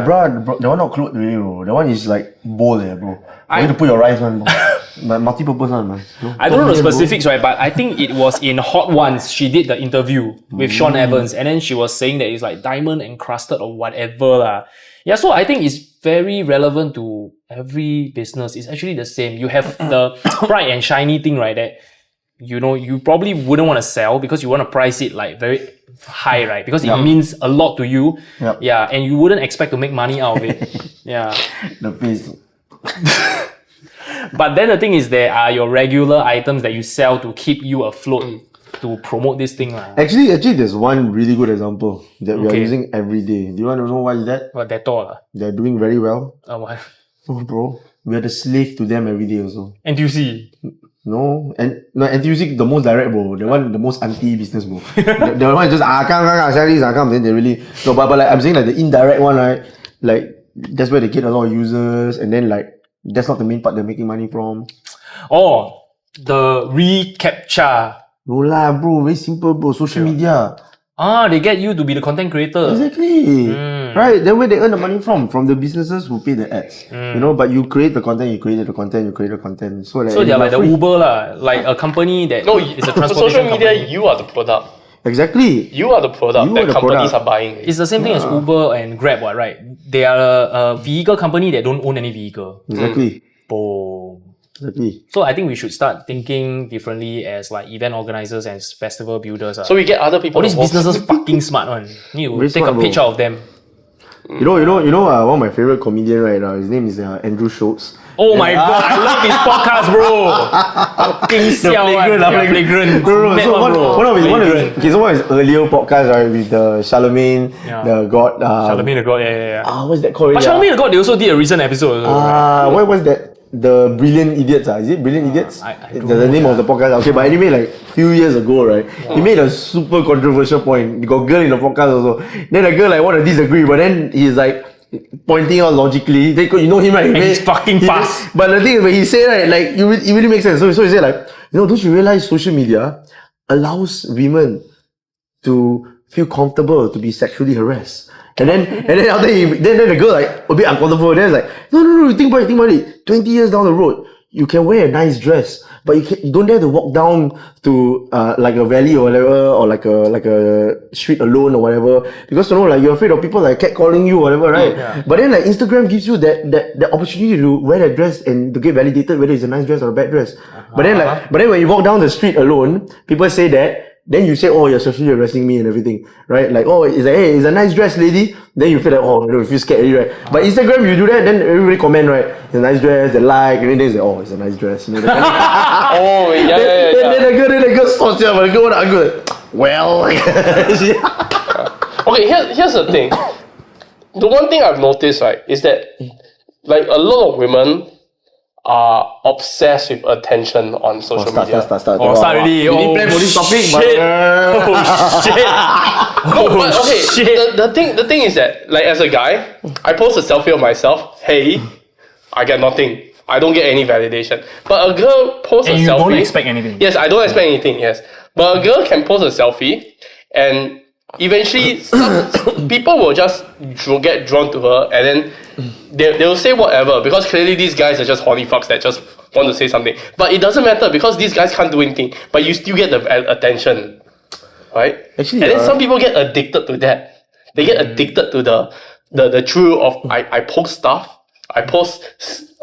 one not clothes really, bro. The one is like bowl, bro. You need to put your rice one, bro. Multi-purpose one, man. I don't know the specifics, right? But I think it was in Hot Ones. She did the interview with Sean Evans, and then she was saying that it's like diamond encrusted or whatever. Yeah, so I think it's very relevant to every business. It's actually the same. You have the bright and shiny thing, right? That you probably wouldn't want to sell because you want to price it like very high, right? Because it means a lot to you. Yep. Yeah, and you wouldn't expect to make money out of it. Yeah. The face. But then the thing is, there are your regular items that you sell to keep you afloat to promote this thing. Actually, there's one really good example that we are using every day. Do you want to know why is that? What, Dettol? They're doing very well. What? Oh, bro. We are the slave to them every day also. NTUC? No, NTUC the most direct, bro. The one, the most anti-business, bro. the one is just come, sell this, come. Then they really no, but like I'm saying, like the indirect one, right? Like that's where they get a lot of users, and then like that's not the main part they're making money from. Oh, the recaptcha. No lah, bro. Very simple, bro. Social media. They get you to be the content creator. Exactly. Right. Then where they earn the money from the businesses who pay the ads. But you create the content, you create the content. So they're like the Uber like a company that is a transportation social media, company. you are the product. Exactly. You are the product that companies are buying. It's the same thing as Uber and Grab, right? They are a vehicle company that don't own any vehicle. Exactly. Boom. Exactly. So I think we should start thinking differently as like event organizers and festival builders. So we get other people. All these businesses fucking smart one. Need to take a picture of them. You know, one of my favorite comedian right now. His name is Andrew Schultz. Oh my god, I love his podcast, bro. Fucking siao, flagrant. So one of his earlier podcasts, right, with the Charlemagne, the God. Charlemagne the God, yeah. What's that called? But Charlemagne the God, they also did a recent episode. What was that? The Brilliant Idiots, Is it Brilliant Idiots? I don't the name of the podcast. Okay, but anyway, like few years ago, right? He made a super controversial point. He got girl in the podcast also. Then the girl like want to disagree, but then he's like pointing out logically. You know him, right? He's fucking fast. But the thing is, when he said right, like it really makes sense. So he said like, don't you realize social media allows women to feel comfortable to be sexually harassed? And then after then the girl like a bit uncomfortable. Then it's like, no, think about it. 20 years down the road, you can wear a nice dress, but you don't dare to walk down to like a valley or whatever, or like a street alone or whatever, because like you're afraid of people like catcalling you or whatever, right? Yeah. But then like Instagram gives you that opportunity to wear that dress and to get validated whether it's a nice dress or a bad dress. But then when you walk down the street alone, people say that. Then you say, you're sexually harassing me and everything, right? Like, it's like, hey, it's a nice dress, lady. Then you feel like, you feel scared, right? But Instagram, you do that, then everybody comment, right? It's a nice dress, they like, and then they say, it's a nice dress. You know, Then the girl sorts out, but the girl want to argue, like, well. Okay, here's the thing. The one thing I've noticed, right, is that like a lot of women are obsessed with attention on social media. Start already. You didn't plan for this topic, shit. No, but okay. The thing is that, like, as a guy, I post a selfie of myself. Hey, I get nothing. I don't get any validation. But a girl posts a selfie. And you don't expect anything. Yes, I don't expect anything. Yes, but a girl can post a selfie, and eventually people will just get drawn to her, and then they'll say whatever, because clearly these guys are just horny fucks that just want to say something. But it doesn't matter because these guys can't do anything. But you still get the attention, right? Actually, and then some people get addicted to that. They get addicted to the thrill of I post stuff. I post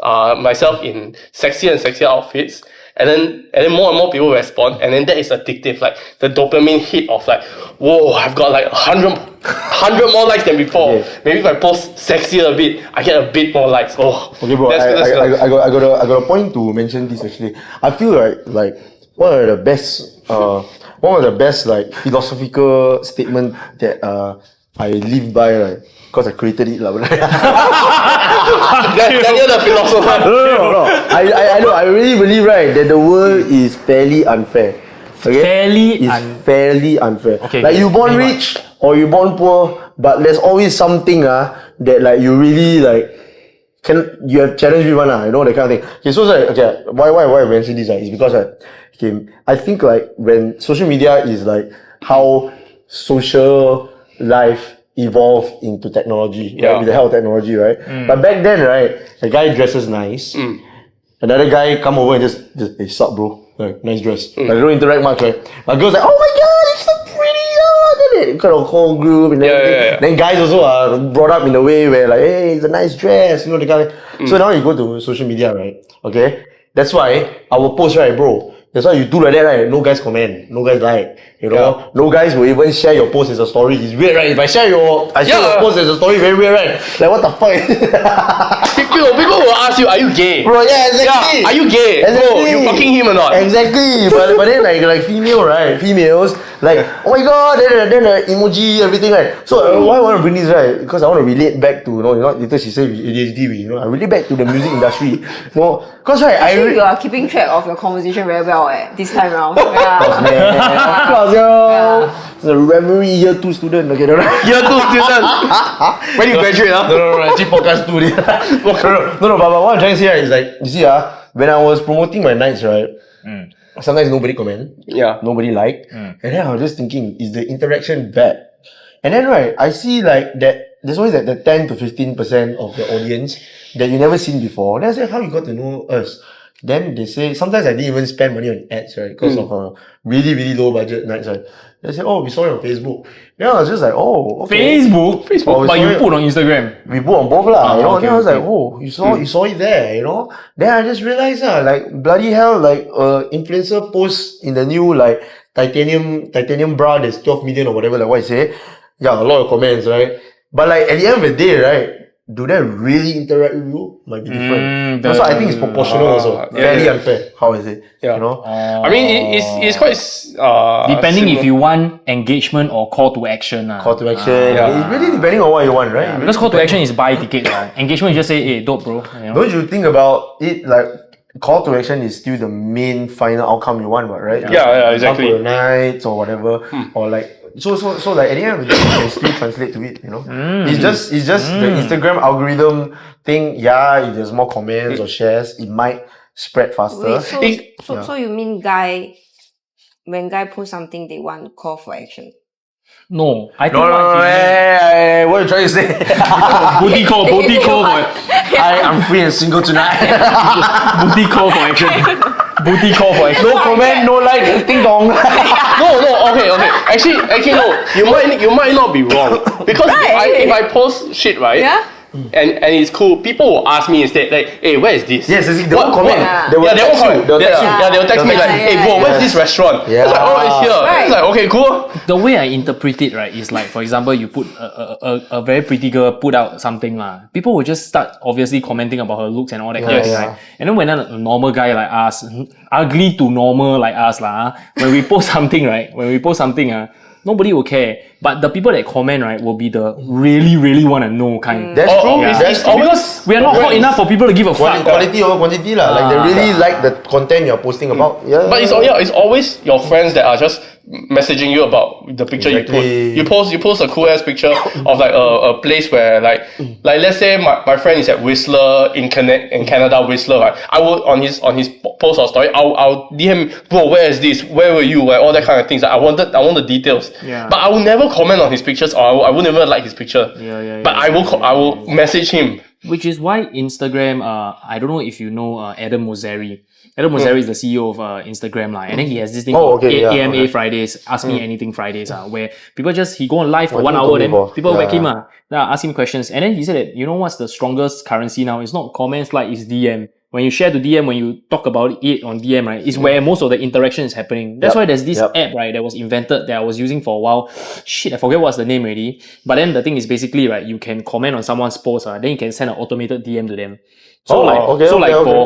myself in sexier and sexier outfits. And then more and more people respond, and then that is addictive. Like the dopamine hit of like, whoa, I've got like 100 more likes than before. Okay. Maybe if I post sexier a bit, I get a bit more likes. Oh, okay, bro. I got a point to mention this actually. I feel like one of the best like philosophical statement that I live by, right? Because I created it, lah. Daniel the philosopher. No. I really believe, right, that the world is fairly unfair. Okay? Fairly unfair. Okay, like you born rich or you born poor, but there's always something that like you really like you have challenged with one, you know, that kind of thing. Okay, so it's like, okay, why I mention this is because I think like when social media is like how social life evolved into technology, right? With the help of technology, right? But back then, right, a guy dresses nice, another guy come over and just hey, sup, bro? Like, nice dress. Like, they don't interact much, right? But girls like, oh my god, it's so pretty, kind of whole group and everything. Then guys also are brought up in a way where like, hey, it's a nice dress, you know, the kind of. So now you go to social media, right? Okay, that's why our post, right, bro. That's why you do like that, right? No guys comment, no guys like, you know. No guys will even share your post as a story. It's weird, right? If I share your post as a story, very weird, right? Like what the fuck? People will ask you, are you gay? Bro, yeah, exactly. Yeah, are you gay? Exactly. Bro, you fucking him or not? Exactly. but then like female, right? Females, like, oh my god, then the emoji, everything, right? So why I want to bring this, right? Because I want to relate back to, you know, later she said ADHD, you know, I relate back to the music industry. No, because right, I think you are keeping track of your conversation very well, this time around. It's a Revelry year 2 student, okay? No. Year 2 student. When you graduate, No, actually podcast 2. No, but what I'm trying to say is like, you see, when I was promoting my nights, right? Sometimes nobody comment. Yeah. Nobody like. And then I was just thinking, is the interaction bad? And then, right, I see like that there's always like the 10 to 15% of the audience that you never seen before. Then I said, how you got to know us? Then they say, sometimes I didn't even spend money on ads, right? Because of a really, really low budget nights, right? They said, oh, we saw it on Facebook. Then I was just like, oh, okay. Facebook? Oh, but you put on Instagram. We put on both lah, you know. Okay, then I was like, oh, you saw it there, you know. Then I just realized like bloody hell, like influencer posts in the new like titanium bra that's 12 million or whatever, like what I say. Yeah, a lot of comments, right? But like at the end of the day, right, do they really interact with you? Might be different. So I think it's proportional also. Fairly unfair. How is it? Yeah. You know? I mean, it's quite Depending similar. if you want engagement or call to action. Call to action. It's really depending on what you want, right? Because call to action is buy ticket. Engagement is just say, hey, dope, bro. You know? Don't you think about it like call to action is still the main final outcome you want, right? Yeah, exactly. Come to the nights or whatever, or like so like at the end of the day, you can still translate to it. You know, it's just the Instagram algorithm thing. Yeah, if there's more comments or shares, it might spread faster. Wait, so you mean when guy post something, they want call for action? No, I think Hey, what are you trying to say? booty call for Hi, I'm free and single tonight. booty call for action. Booty call for action. No comment, no like, ding dong. No, okay. Actually, no. You might not be wrong because if I post shit, right? Yeah. And it's cool. People will ask me instead, like, hey, where is this? Yes, they won't comment. Yeah. They will text you. They'll text you. Yeah, they'll text me like, hey, bro, where's this restaurant? Yeah. It's like, oh, it's here. Right. It's like, okay, cool. The way I interpret it, right, is like, for example, you put a very pretty girl put out something lah. People will just start obviously commenting about her looks and all that kind of thing, right? And then when a normal guy like us, ugly to normal like us lah, when we post something, right? Nobody will care. But the people that comment, right, will be the really, really want to know kind. That's true. Yeah. That's true. Because we are not hot enough for people to give a fuck. Quality over quantity lah. Like they really like the content you're posting about. Yeah. But it's always your friends that are just messaging you about the picture Exactly. you put. You post a cool ass picture of like a place where like let's say my friend is at Whistler in Canada, Whistler, right? I will on his post or story, I'll DM, bro, where is this? Where were you? Like, all that kind of things. Like, I want the details. Yeah. But I will never comment on his pictures or I will never like his picture. Yeah. But I will message him. Which is why Instagram, I don't know if you know Adam Mosseri. Adam Mosseri is the CEO of Instagram, and then he has this thing called AMA Fridays, Ask Me Anything Fridays, where people he go on live for 1 hour, then people whack him, ask him questions. And then he said that, you know what's the strongest currency now? It's not comments, it's DM. When you share to DM, when you talk about it on DM, right, is where most of the interaction is happening. That's why there's this app, right, that was invented that I was using for a while. Shit, I forget what's the name already. But then the thing is basically, right, you can comment on someone's post, then you can send an automated DM to them. So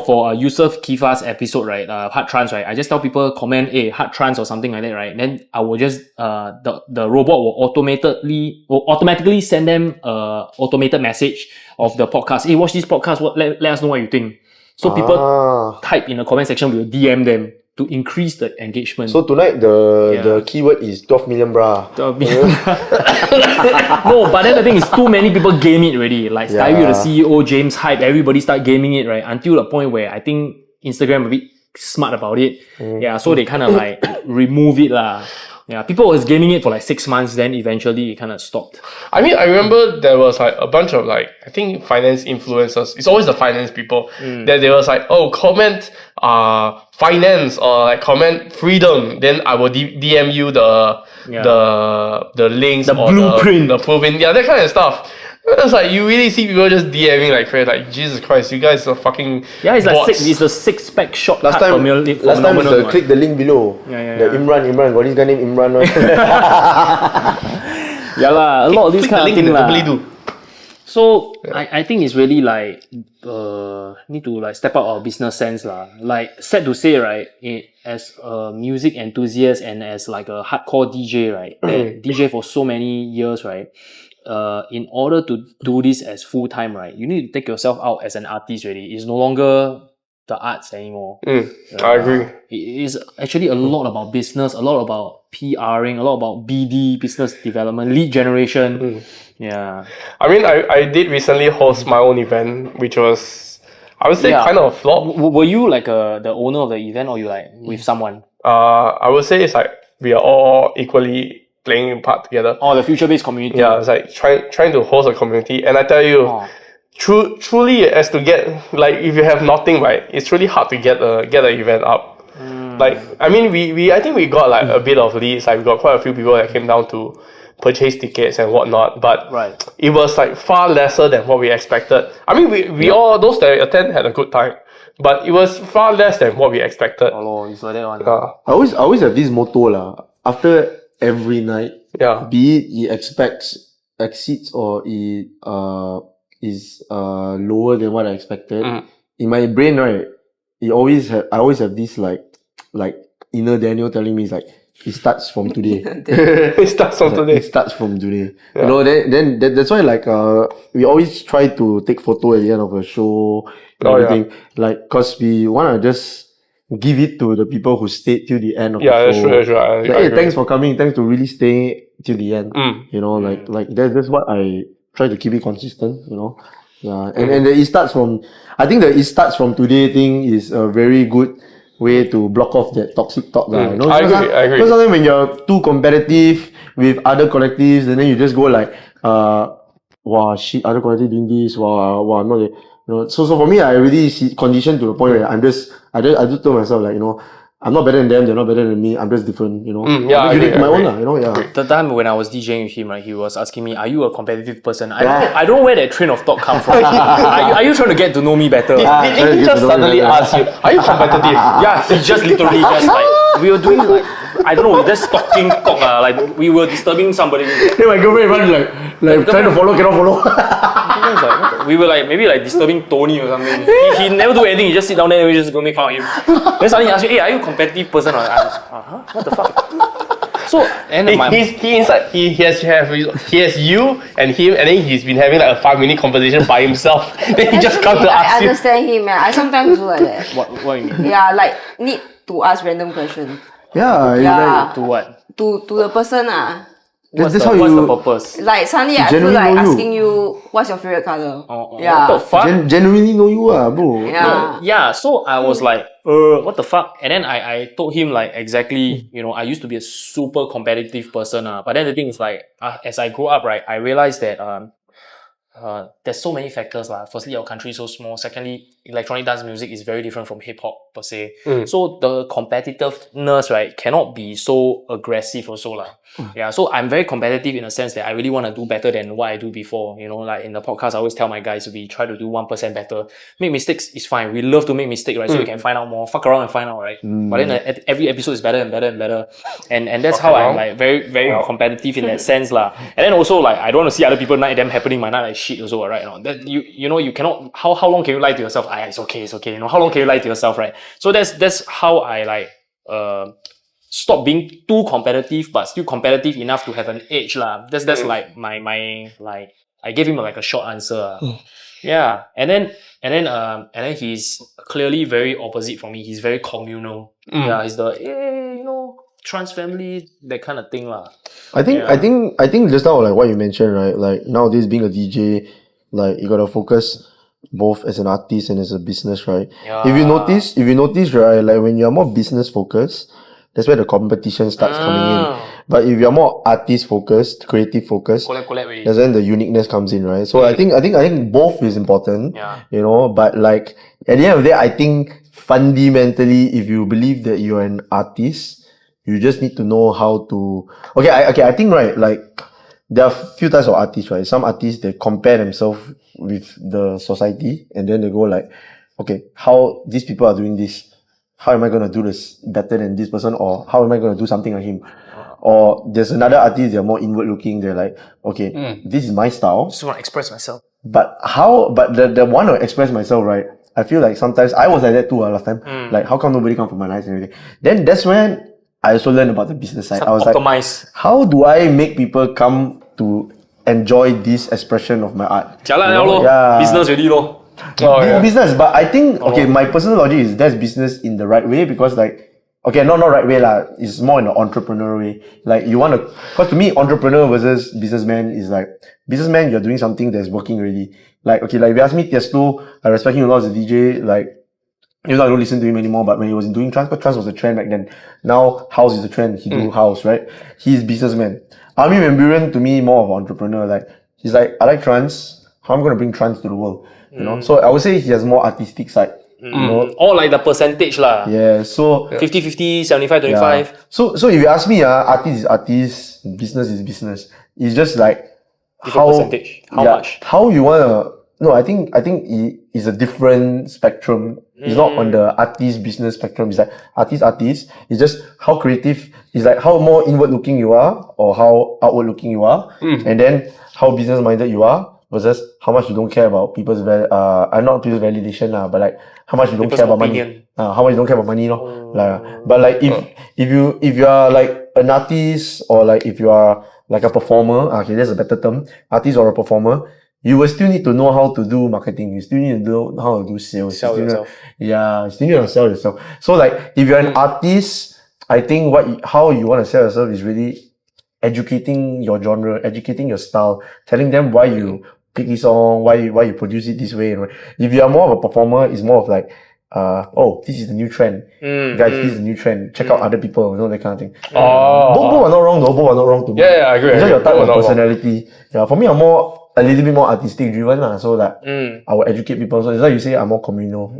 for Yusuf Kifa's episode, right, Hard Trance, right, I just tell people comment, Hard Trance or something like that, right, and then I will just, the robot will automatically send them automated message of the podcast. Hey, watch this podcast, let us know what you think. So people type in the comment section, we will DM them to increase the engagement. So tonight the keyword is 12 million brah. 12 million. No, but then the thing is too many people game it already. Like Stevie, the CEO, James Hype, everybody start gaming it, right? Until the point where I think Instagram a bit smart about it. So they kind of remove it lah. Yeah, people was gaming it for 6 months, then eventually it kind of stopped. I mean, I remember there was a bunch of I think finance influencers. It's always the finance people that they was comment finance or comment freedom. Then I will DM you the links, the blueprint, the blueprint, that kind of stuff. It's you really see people just DMing crazy, Jesus Christ, you guys are fucking it's bots. it's the 6-pack shot. Last time is click the link below. The Imran got this guy named Imran. A lot of these kind of things lah. So I think it's really need to step out our business sense lah. Sad to say, right, as a music enthusiast and as a hardcore DJ, right, DJ for so many years, right, in order to do this as full time, right, you need to take yourself out as an artist already. It's no longer the arts anymore. I agree. It is actually a lot about business, a lot about PRing, a lot about BD, business development, lead generation. Yeah. I mean, I did recently host my own event, which was, I would say, kind of a flop. Were you the owner of the event, or you with someone? I would say it's we are all equally playing a part together. Oh, the future-based community. Yeah, it's trying to host a community. And I tell you, truly, as to get, if you have nothing, right, it's really hard to get an event up. I mean, I think we got a bit of leads. We got quite a few people that came down to purchase tickets and whatnot, but it was far lesser than what we expected. I mean, we all, those that attend had a good time, but it was far less than what we expected. Oh, it's like that one. I always have this motto lah. After every night, be it exceeds or it is lower than what I expected. In my brain, right, I always have this inner Daniel telling me it starts from today. It starts from today. It starts from today. You know, then that's why we always try to take photo at the end of a show and everything. Cause we wanna just give it to the people who stayed till the end of the show. That's true. Hey, thanks for coming. Thanks to really staying till the end. You know, that's what I try to keep it consistent. You know, and the it starts from. I think the it starts from today thing is a very good way to block off that toxic talk. You know? I agree. Because sometimes when you're too competitive with other collectives, and then you just go wow, shit, other collective doing this. Wow, I'm not. You know, so for me, I already conditioned to the point where I just told myself you know, I'm not better than them, they're not better than me, I'm just different, you know. I agree, to my own, you know, The time when I was DJing with him, right, he was asking me, are you a competitive person? I don't know where that train of thought comes from. Are you trying to get to know me better? Did he just suddenly ask you, are you competitive? Yeah, he just literally just we were doing I don't know, just talking cock we were disturbing somebody. Then my girlfriend run trying to follow, cannot follow. We were maybe disturbing Tony or something. He never do anything, he just sit down there and we just go make fun of him. Then suddenly he asked me, hey, are you a competitive person? What the fuck? So and he has you and him, and then he's been having a 5-minute conversation by himself. Then he just come to ask you. I understand him, man. I sometimes do like that. What you mean? Yeah, need to ask random questions. Yeah. To what? To the person What's the purpose? Suddenly I feel asking you what's your favorite color. What the fuck? Genuinely know you bro. Yeah. So I was what the fuck? And then I told him exactly, you know, I used to be a super competitive person, but then the thing is as I grew up, right, I realized that there's so many factors lah. Firstly, our country is so small. Secondly, electronic dance music is very different from hip hop per se. So the competitiveness, right, cannot be so aggressive also lah. Yeah, so I'm very competitive in a sense that I really want to do better than what I do before. You know, like in the podcast, I always tell my guys we try to do 1% better. Make mistakes is fine. We love to make mistakes, right? So we can find out more. Fuck around and find out, right? But then every episode is better and better and better. And that's how I'm like very, very competitive in that sense lah. And then also like I don't want to see other people night them happening my night like shit also, right? That you know you cannot how long can you lie to yourself? It's okay. You know, how long can you lie to yourself, right? So that's how I like stop being too competitive, but still competitive enough to have an edge lah. That's like my like I gave him like a short answer. Yeah, and then he's clearly very opposite from me. He's very communal. Yeah, he's the trans family, that kind of thing lah. I think just now like what you mentioned, right? Like nowadays being a DJ, like you gotta focus both as an artist and as a business, right? Yeah. If you notice, right, like when you're more business focused, that's where the competition starts coming in. But if you're more artist focused, creative focused, that's when the uniqueness comes in, right? So I think both is important. Yeah. You know, but like at the end of the day, I think fundamentally, if you believe that you're an artist, you just need to know how to. Okay, I think right, like there are a few types of artists, right? Some artists they compare themselves with the society, and then they go like, okay, how these people are doing this. How am I going to do this better than this person, or how am I going to do something like him? Or there's another artist, they're more inward looking, they're like, okay, this is my style. Just want to express myself. But the one to express myself, right? I feel like sometimes I was like that too last time. Like, how come nobody come from my life and everything? Then that's when I also learned about the business side. I was optimize. Like, how do I make people come to enjoy this expression of my art? Yeah. Business really lor. Business, but I think my personal logic is that's business in the right way, because like not right way lah. It's more in the entrepreneur way. Like you want to, because to me, entrepreneur versus businessman is like businessman. You're doing something that's working already. Like if you ask me, Tiesto, I respect him a lot as a DJ. Like I don't listen to him anymore, but when he was doing trance, because trance was a trend back then. Now house is a trend. He do house, right? He's businessman. Armin Van Buren to me more of an entrepreneur. Like he's like, I like trance. How am I gonna bring trance to the world? You know, so I would say he has more artistic side. You know? Or like the percentage lah. Yeah, so 50-50, 75-25. Yeah. So if you ask me, artist is artist, business is business. It's just like different percentage. How much? How you wanna? No, I think it's a different spectrum. It's not on the artist business spectrum. It's like artist. It's just how creative. It's like how more inward looking you are, or how outward looking you are, and then how business minded you are. Versus how much you don't care about people's not people's validation lah, but like how much you don't care about money. How much you don't care about money, no? But like if you are like an artist, or like if you are like a performer, okay, that's a better term, artist or a performer, you will still need to know how to do marketing. You still need to know how to do sales. Sell yourself. You still need to sell yourself. So like if you're an artist, I think how you want to sell yourself is really educating your genre, educating your style, telling them why you pick this song, why you produce it this way. If you are more of a performer, it's more of like, this is the new trend. Guys, this is the new trend. Check out other people, that kind of thing. Both are not wrong though. Both are not wrong to me. Yeah, I agree. It's just your type of personality. Yeah, for me, I'm a little bit more artistic driven lah. So that I will educate people. So that's why you say I'm more communal.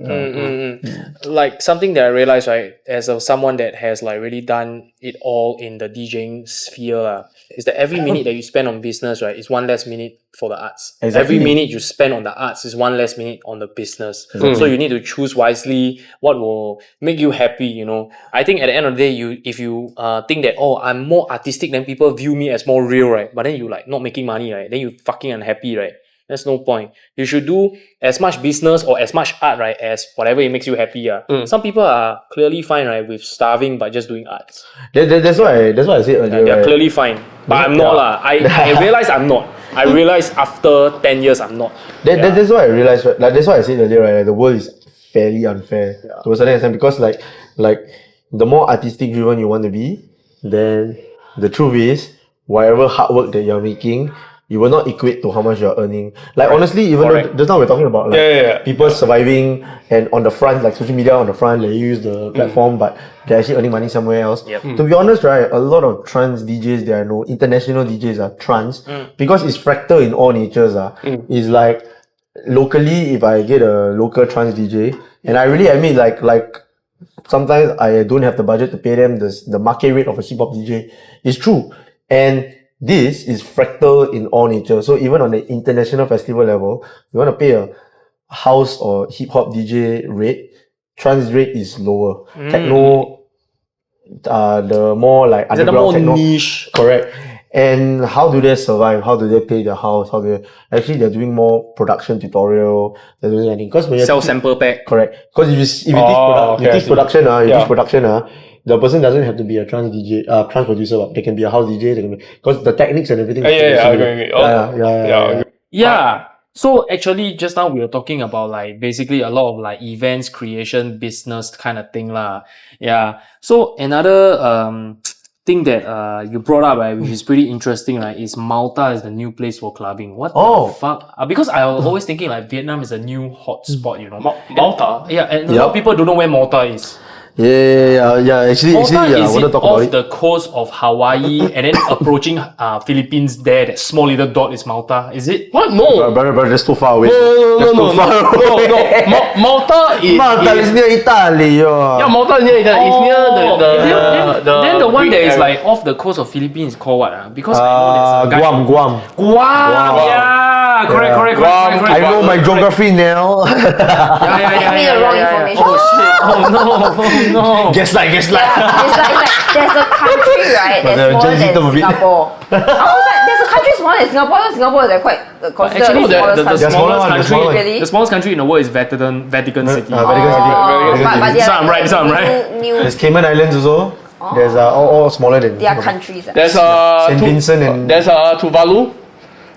Like something that I realized, right, as someone that has like really done it all in the DJing sphere, is that every minute that you spend on business, right, is one less minute for the arts. Exactly. Every minute you spend on the arts is one less minute on the business. So you need to choose wisely what will make you happy, you know. I think at the end of the day, if you think that, I'm more artistic, then people view me as more real, right? But then you like not making money, right? Then you fucking unhappy, right? There's no point. You should do as much business or as much art, right, as whatever it makes you happy. Some people are clearly fine, right, with starving but just doing arts. That's why I said earlier. They're clearly fine. But I'm not lah. I realize I'm not. I realized after 10 years I'm not. That's why I realized, right? Like that's why I said earlier, right? Like, the world is fairly unfair to a certain extent, because like the more artistic driven you want to be, then the truth is whatever hard work that you're making, you will not equate to how much you're earning. Like honestly, even though just now we're talking about like people surviving and on the front, like social media on the front, they use the platform, but they're actually earning money somewhere else. To be honest, right, a lot of trance DJs, there are no international DJs are trance because it's fractal in all natures. It's like locally, if I get a local trance DJ, and I really admit like sometimes I don't have the budget to pay them the market rate of a hip hop DJ. It's true. And this is fractal in all nature. So even on the international festival level, you want to pay a house or hip hop DJ rate, trance rate is lower. Techno, the more like underground techno, niche? Correct. And how do they survive? How do they pay their house? They're doing more production tutorial. They're doing anything. Because when you Sell sample pack. Correct. Because if you teach production, the person doesn't have to be a trance DJ, trance producer, but they can be a house DJ. Because the techniques and everything. Yeah. So actually, just now we were talking about like basically a lot of like events, creation, business kind of thing lah. Yeah. So another thing that you brought up, right, which is pretty interesting, right, is Malta is the new place for clubbing. What the fuck? Because I was always thinking like Vietnam is a new hotspot, you know. Malta? Yeah, and a lot of people don't know where Malta is. Actually, Malta I is want to it talk off about it. the coast of Hawaii and then approaching Philippines there, that small little dot is Malta, is it? What? No. Brother, that's too far away. No. Malta is near Italy. Yeah, Malta is near Italy. It's near then the one that is like off the coast of Philippines is called what? Because I know there's a guy. Guam. Yeah, correct. I know my geography now. Give me the wrong information. Oh no. Gaslight. It's like there's a country, right, that's smaller than Singapore. I was like, there's a country smaller than Singapore. Singapore is quite considered the smallest country. The smallest country in the world is Vatican City. But I'm right. There's Cayman Islands also. There's all smaller than. They are countries. There's Saint Vincent and there's Tuvalu.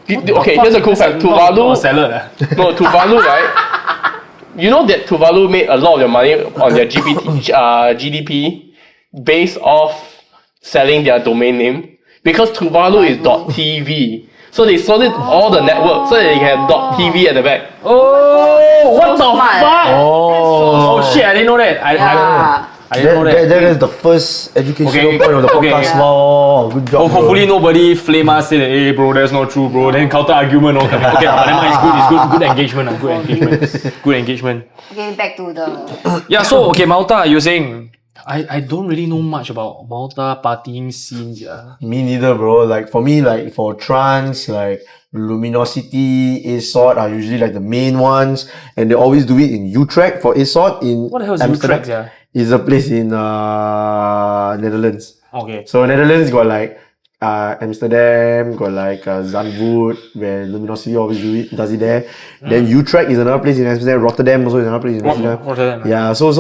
Okay, here's a cool fact. Tuvalu. No, Tuvalu, right? You know that Tuvalu made a lot of their money on their GDP based off selling their domain name, because Tuvalu is .tv. So they sold it to all the networks so that they can have .tv at the back. Oh, what the fuck? Oh shit, I didn't know that. I didn't know that. That is the first educational point of the podcast. Wow, good job. Hopefully nobody flame us, say that, hey bro, that's not true, bro. Then counter argument. Okay, but it's good engagement. Good engagement. Okay, back to the. Yeah, so okay, Malta, you're saying I don't really know much about Malta partying scenes. Yeah. Me neither, bro. Like for me, like for trance, like Luminosity, ASOT are usually like the main ones, and they always do it in Utrecht for ASOT in what the hell is Amsterdam. Utrecht? Yeah. It's a place in Netherlands. Okay. So Netherlands got like Amsterdam, got like Zandvoort, where Luminosity always does it there. Then Utrecht is another place in Amsterdam. Rotterdam also is another place in Amsterdam. Rotterdam. Yeah. So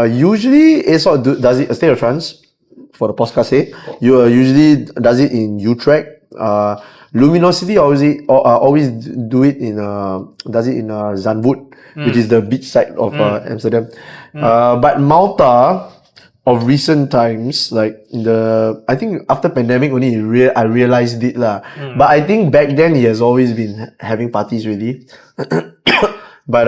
usually ASOT does it, a state of trance for the podcast sake. You usually does it in Utrecht. Luminosity always do it in does it in Zandvoort, which is the beach side of Amsterdam. But Malta of recent times, like I think after pandemic only I realized it lah. But I think back then he has always been having parties really. But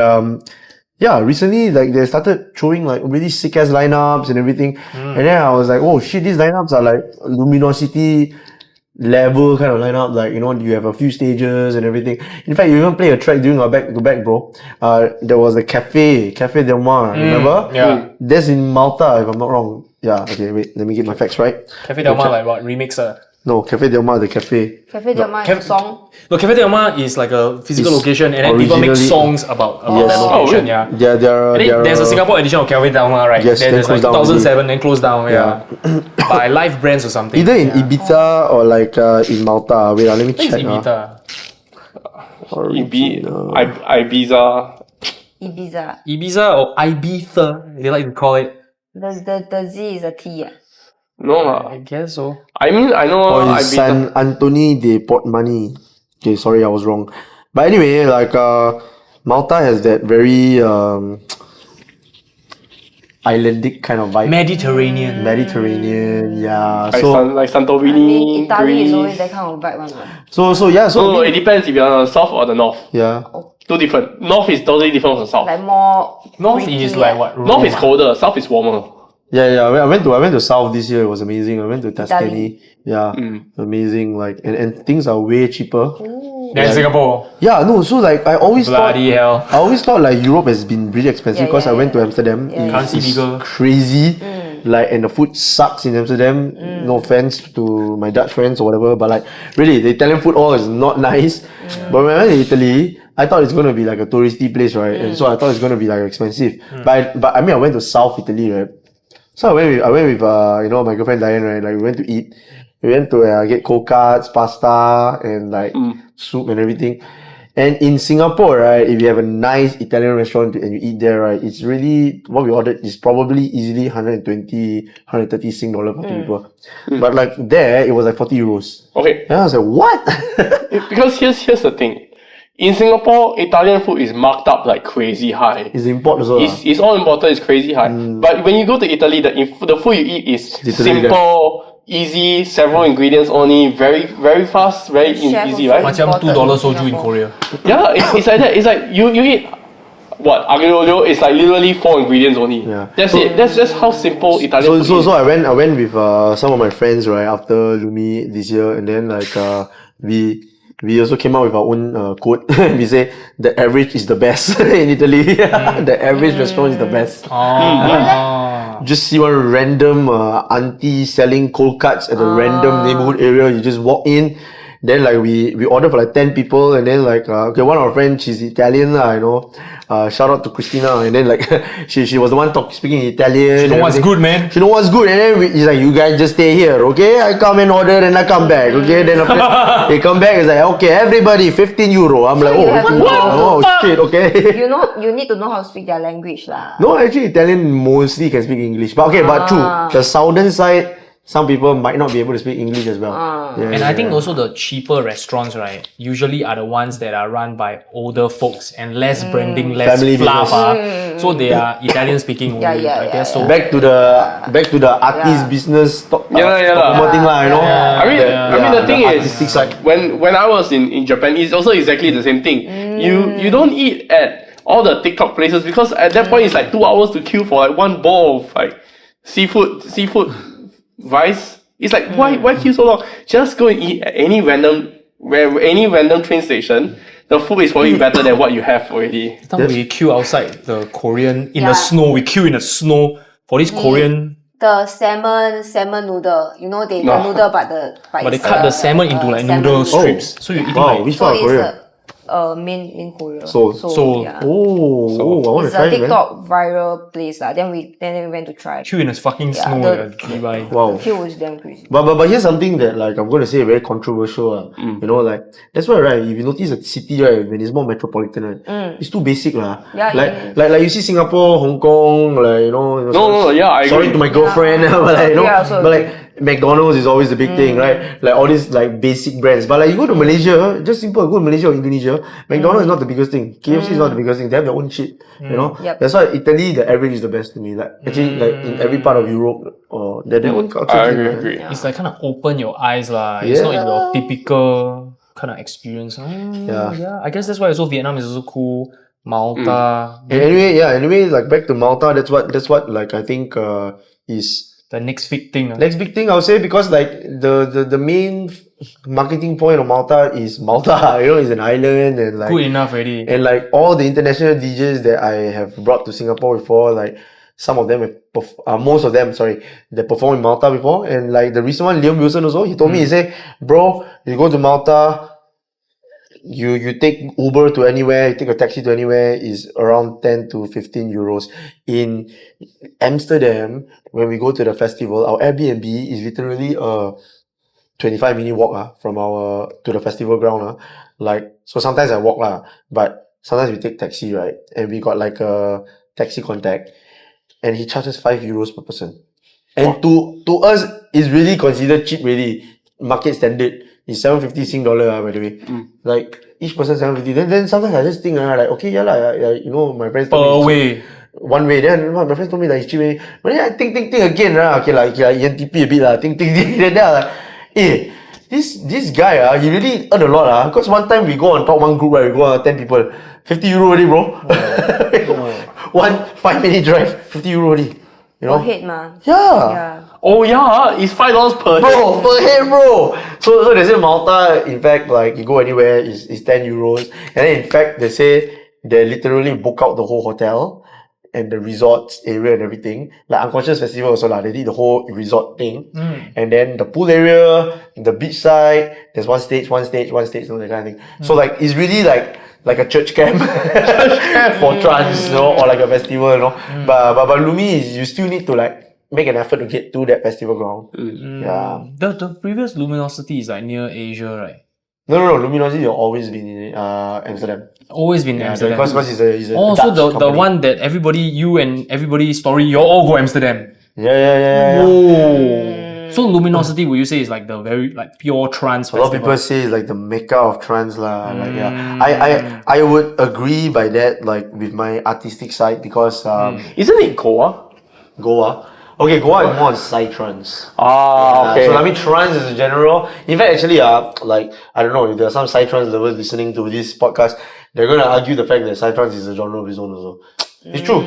yeah, recently like they started showing like really sick ass lineups and everything, and then I was like, oh shit, these lineups are like Luminosity level kind of lineup, like, you know, you have a few stages and everything. In fact, you even play a track during our back to back, bro. There was a Cafe Del Mar, remember? Yeah. That's in Malta, if I'm not wrong. Yeah, okay, wait, let me get my facts right. Cafe Del Mar, like what? Remixer? No, Cafe Del Mar, the cafe. Cafe Del Mar is a song. No, Cafe Del Mar is like a physical location, and then people make songs about that location. Yeah. There's a Singapore edition of Cafe Del Mar, right? Yes, there's like 2007, then closed down. Yeah. By Live Brands or something. Either in Ibiza or like in Malta. Wait, let me check. Ibiza. Ibiza or Ibiza, they like to call it. The Z is a T. No, I guess so. I mean, I know. Or San Anthony de Portmany. Okay, sorry, I was wrong. But anyway, like Malta has that very islandic kind of vibe. Mediterranean. Mediterranean, yeah. Like, So like I Santorini, mean, Italy is Greece. always that kind of vibe, one. so yeah. So So it depends if you're on the south or the north. yeah. Two different. North is totally different from the south. Like more. North pretty, is like what? North is Roma. colder, south is warmer. Yeah. I went to South this year. It was amazing. I went to Tuscany. Yeah, amazing. Like and things are way cheaper. Then Singapore. Yeah, no. So like I always Bloody hell. I always thought like Europe has been really expensive because I went to Amsterdam. Can't see It's bigger. crazy. Like and the food sucks in Amsterdam. No offense to my Dutch friends or whatever, but like really the Italian food all is not nice. But when I went to Italy, I thought it's gonna be like a touristy place, right? And so I thought it's gonna be like expensive. But I mean I went to South Italy, right? So I went with my girlfriend Diane, right? Like we went to eat. We went to get cold cuts, pasta, and like soup and everything. And in Singapore, right, if you have a nice Italian restaurant and you eat there, right, it's really what we ordered is probably easily 120, 130 Sing dollar for two people. But like there, it was like 40 euros. Okay. And I was like, what? Because here's the thing. In Singapore, Italian food is marked up like crazy high. It's import also. It's all important, it's crazy high. But when you go to Italy, the food you eat is Literally simple, easy, several ingredients only, very very fast, very Chef easy, also. right? Macam $2 soju in Singapore. Korea. Yeah, it's like that. It's like you eat what aglio olio is like literally 4 ingredients only. Yeah. That's it. That's just how simple Italian food is. So I went with some of my friends, right, after Lumi this year, and then like we also came out with our own quote. We say the average is the best in Italy. The average restaurant is the best. Just see one random auntie selling cold cuts at a random neighborhood area. You just walk in. Then like we ordered for like 10 people, and then like okay, one of our friends, she's Italian lah, shout out to Christina, and then like she was the one speaking Italian. You know what's good, man? She know what's good, and then he's like, you guys just stay here, okay? I come and order and I come back, okay? Then after they come back, it's like, okay, everybody 15 euro. I'm like, you oh, have to oh shit, okay. You need to know how to speak their language lah. No, actually Italian mostly can speak English, but okay, but true, the southern side, some people might not be able to speak English as well. And I think also the cheaper restaurants, right, usually are the ones that are run by older folks and less branding, less Family fluff. business. So they are Italian speaking only. I guess so. Back to the artist business Yeah. performer thing lah, I mean the thing is, artistic side. when I was in Japan, it's also exactly the same thing. You don't eat at all the TikTok places because at that point it's like 2 hours to queue for like one bowl of like seafood rice. It's like why queue so long? Just go and eat at any random train station. The food is probably better than what you have already. Sometimes we queue outside the Korean in the snow. We queue in the snow for this Korean. The salmon noodle, the noodle but But they cut the salmon into like noodle strips. So you're eating like Which part of Korea? main Korea. Seoul. Yeah. I want to It's try a it, man. TikTok viral place lah. Then we went to try. queue in the fucking Yeah, snow. the- Levi. Wow. Queue was damn crazy. But here's something that like I'm gonna say very controversial. Like that's why right, if you notice a city right, when it's more metropolitan, right, it's too basic lah. Yeah, like you see Singapore, Hong Kong, like No, yeah, I sorry agree. to my girlfriend, but like also but like McDonald's is always the big thing, right? Like all these like basic brands. But like you go to Malaysia, just simple, go to Malaysia or Indonesia, McDonald's is not the biggest thing. KFC is not the biggest thing. They have their own shit, Yep. That's why Italy, the average is the best to me. Like actually, like in every part of Europe, or their own culture. I thing, right? agree. It's like kind of open your eyes lah. It's not your typical kind of experience. Yeah. I guess that's why also Vietnam is also cool. Malta. And anyway, like back to Malta, that's what like I think is The next big thing. next big thing I would say, because like the main marketing point of Malta is Malta, it's an island, and like Good enough already. and like all the international DJs that I have brought to Singapore before, like some of them most of them, they performed in Malta before, and like the recent one, Liam Wilson also, he told me, he said, bro, you go to Malta, you take Uber to anywhere, you take a taxi to anywhere, is around 10 to 15 euros. In Amsterdam, when we go to the festival, our Airbnb is literally a 25-minute walk from our to the festival ground. Like, so sometimes I walk but sometimes we take taxi, right? And we got like a taxi contact, and he charges 5 euros per person. And to us, it's really considered cheap, really. Market standard is 750 Sing dollar, by the way. Like each person 750. Then sometimes I just think, like, okay, my friends Per told me, way. one way. Then my friends told me like, but then I think again, okay, like ENTP a bit lah. Think. Then I like, this guy he really earn a lot because one time we go on top one group, right? We go on 10 people, 50 euro already, bro. 1 5-minute drive, 50 euro already. You know? Per head, man. Yeah. Oh yeah, it's $5 per head. Bro, per head, bro. So they say Malta, in fact, like you go anywhere is 10 euros. And then in fact they say they literally book out the whole hotel and the resorts area and everything. Like Unconscious Festival also they did the whole resort thing. And then the pool area, the beach side, there's one stage, that kind of thing. So like it's really like a church camp for trance, you know, or like a festival, you know. But Lumi is you still need to like make an effort to get to that festival ground. Yeah. The previous Luminosity is like near Asia, right? No. Luminosity has always been in Amsterdam. Always been in Amsterdam. Because it's a so Dutch the company. one that you and everybody's story, you all go Amsterdam. Yeah. Oh. So Luminosity, would you say is like the very like pure trance A lot of festival? people say it's like the mecca of trance lah. Like I would agree by that, like with my artistic side, because Isn't it Goa? Goa. Okay, Goa is more on psytrance. Okay. So I mean, trance is a general. In fact, actually, like I don't know if there are some psytrance lovers listening to this podcast, they're gonna argue the fact that psytrance is a genre of its own also. It's true.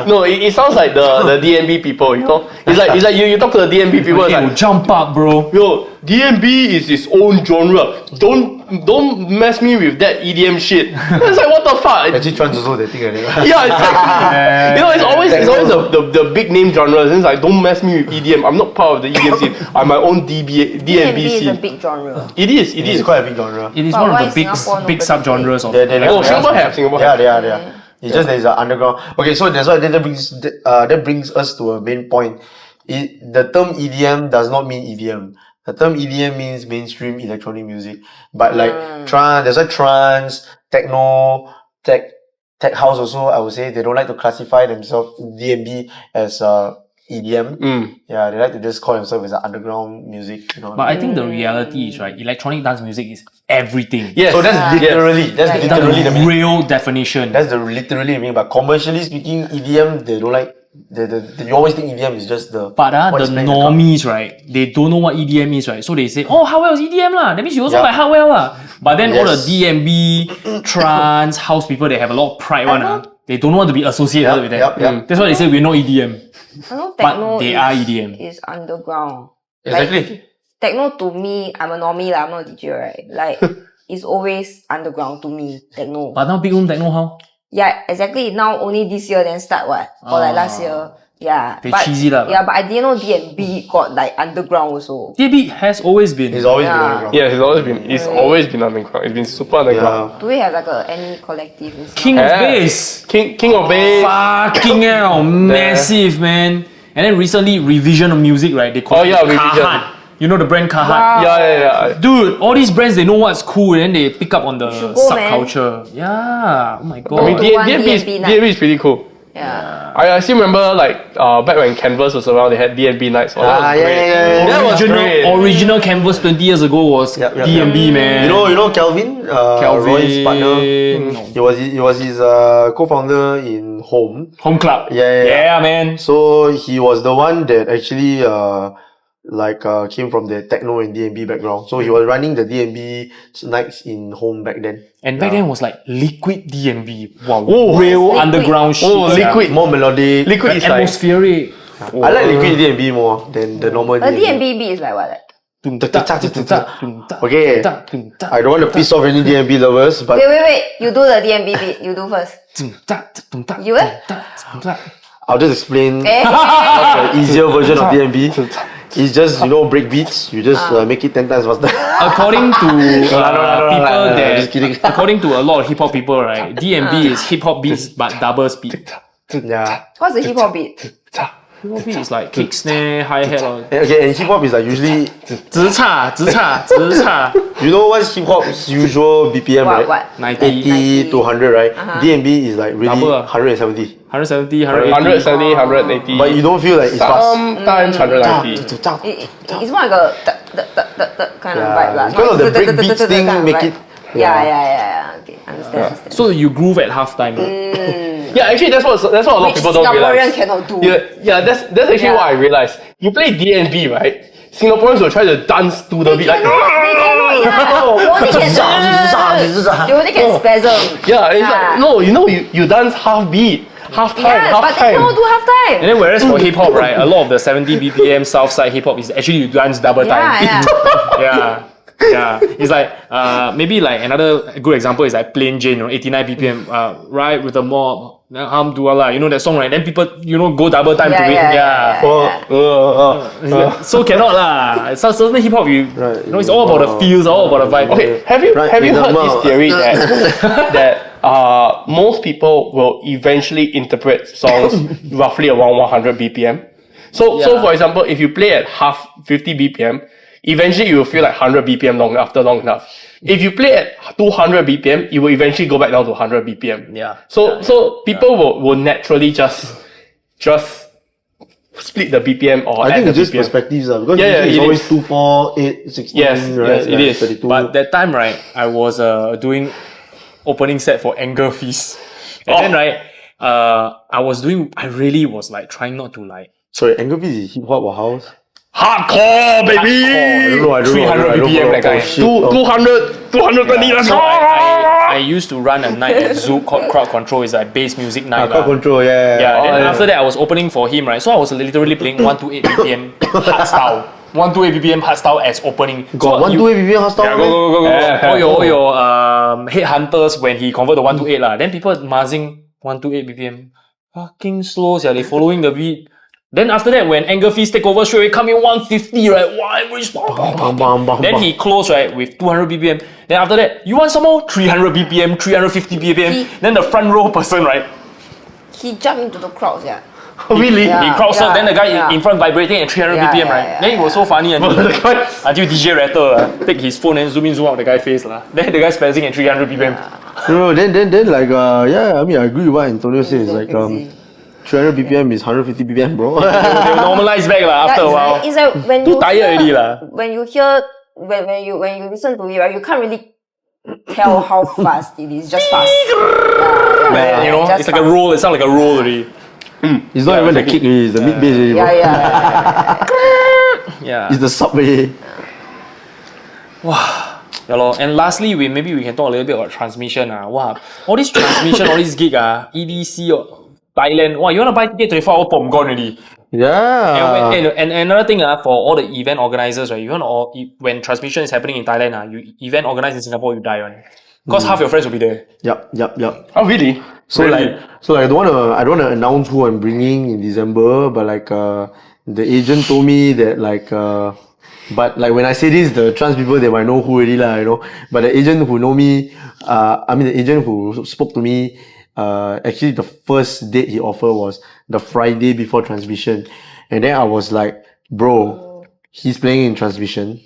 No, it sounds like the DNB people, you know. It's like you talk to the DNB people, it's like, jump up, bro. yo, DNB is its own genre. Don't mess me with that EDM shit. It's like, what the fuck? Actually, trance also they think like that. Yeah, exactly. You know, it's always the big name genres. It's like, don't mess me with EDM. I'm not part of the EDM scene. I'm my own DNB DNB is a scene. big genre. It is. It's quite a big genre. It is But one why of the Singapore big nobody subgenres of. Oh, Singapore have. They are. It's just there's an underground. Okay, so that's why that brings us to a main point. The term EDM does not mean EDM. The term EDM means mainstream electronic music. But like trance, there's like trance, techno, tech house also. I would say they don't like to classify themselves DNB as EDM. Yeah, they like to just call themselves as underground music. You know. But I think the reality is, right, electronic dance music is everything. Yes. So that's literally That's the the meaning. real definition. That's the literally the meaning. But commercially speaking, EDM they don't like. You always think EDM is just the. But what the is playing normies, right, they don't know what EDM is, right? So they say, oh, Hardwell is EDM lah. That means you also like Hardwell lah. But then all the DNB, trance, house people, they have a lot of pride They don't want to be associated with that. That's why they say we're not EDM. I know But techno they are EDM. is underground. Exactly. Like, techno to me, I'm a normie lah, I'm not a DJ, right? Like, it's always underground to me, techno. But now big room techno how? Yeah, exactly. Now only this year then start what? Or like last year. Yeah. Very cheesy lah. Yeah, but I didn't know DNB got like underground also. DNB has always been. It's always been underground. Yeah, it's always been underground. It's been super underground. Yeah. Do we have like any collective in King Singapore? of Bass. King of Bass. Fucking hell, massive man. And then recently, Revision of Music, right? They call it Revision. Kahat. You know the brand Kahat? Wow. Yeah. Dude, all these brands, they know what's cool and then they pick up on the should go, subculture. Yeah, oh my god. I mean, One DNB night. is pretty cool. Yeah. I still remember like back when Canvas was around, they had DNB nights. Oh, that was great. yeah. That was great. Original Canvas 20 years ago was Yep. DNB, man. You know Kelvin, Roy's partner. No. He was his co-founder in Home. Home Club. Yeah. Man. So he was the one that actually came from the techno and DNB background. So he was running the DNB nights in Home back then. And back then was like liquid DNB. Wow. Oh, real liquid. underground shit. Oh, liquid. More melodic. Liquid is like Atmospheric. I like liquid DNB more than the normal A DNB. DNB beat is like what? Okay, I don't want to piss off any DNB lovers, but Wait. You do the DNB beat. You do first. You I'll just explain Eh? the easier version of DNB. It's just, break beats. You just make it 10 times faster. According to just kidding. according to a lot of hip hop people, right, DNB is hip hop beats but double speed. Yeah. What's the hip hop beat? Hip hop beat is like kick, snare, hi hat. Okay, and hip hop is like usually. 直叉. You know what's hip hop's usual BPM, right? What? 80 to 100, right? DNB is like really Double. 170. 170, 180. 170, 180. But you don't feel like it's fast. Sometimes 190. It's more like a kind of vibe lah. Because of the break beats thing, make it. Yeah. Okay, understand. So you groove at halftime. Yeah, actually, that's what a lot of people don't realize. Singaporean cannot do. Yeah, that's actually what I realized. You play D&B, right? Singaporeans will try to dance to the beat like. They only can spasm. Yeah, it's like no, you dance half beat, half time, half but time. they cannot do half time. And then whereas for hip hop, right, a lot of the 70 BPM Southside hip hop is actually you dance double time. Yeah, it's like maybe like another good example is like Plain Jane, 89 BPM, right with the mob. Alhamdulillah, you know that song, right? Then people, go double time to it. So cannot lah. Certain hip hop, it's all about the feels, all about the vibe. Okay, have you heard this theory that most people will eventually interpret songs roughly around 100 BPM? So for example, if you play at half 50 BPM, eventually you will feel like 100 BPM long enough. If you play at 200 BPM, you will eventually go back down to 100 BPM. Yeah. So people will naturally just split the BPM or I think it's just BPM. perspectives because it's always 2, 4, 8, 16, right? Yes, it is. 32. But that time, right, I was doing opening set for Anger Feast. And then, right, I really was like trying not to like. Sorry, Anger Feast is hip hop or house? Hardcore, baby! I don't know. 300 BPM that guy. 220, let's So go! I used to run a night at Zoo called Crowd Control. It's like bass music night. Crowd Control, Then after that, I was opening for him, right? So I was literally playing 128 BPM hardstyle. 128 BPM hardstyle as opening. Got 128 BPM hardstyle? Yeah, go. All your headhunters when he convert to 128 lah. Then people mazzing 128 BPM. Fucking slow, they following the beat. Then after that, when Anger Feast take over, straight away come in 150, right? Then he closed, right, with 200 BPM. Then after that, you want some more? 300 BPM, 350 BPM. Then the front row person, right? He jumped into the crowd, Really? Yeah, he crowd surfed, then the guy in front vibrating at 300 BPM, right? Then it was so funny until DJ Rattle take his phone and zoom in, zoom out the guy's face. Then the guy spazzing at 300 BPM. No, then like, I mean, I agree with what Antonio says. Like, 300 BPM is 150 BPM, bro. They normalize back after a while. It's like when too tired already when you hear when you listen to it, right, you can't really tell how fast it is. Just fast. It's like a roll. It sounds like a roll already. It's not even the kick, it's the mid bass already, bro. Yeah. It's the subway. Wow. And lastly, maybe we can talk a little bit about transmission. Wow. All this transmission, all this gig, EDC or Thailand. Wow, you want to buy ticket 24 hour pom gone already. Yeah. And another thing for all the event organizers, right? When transmission is happening in Thailand, you event organize in Singapore, you die on. Because half your friends will be there. Yep. Oh, really? So like I don't wanna announce who I'm bringing in December, but like the agent told me that like but like when I say this, the trans people they might know who already lah, But the agent who know me, the agent who spoke to me, actually the first date he offered was the Friday before transmission, and then I was like, bro, he's playing in transmission.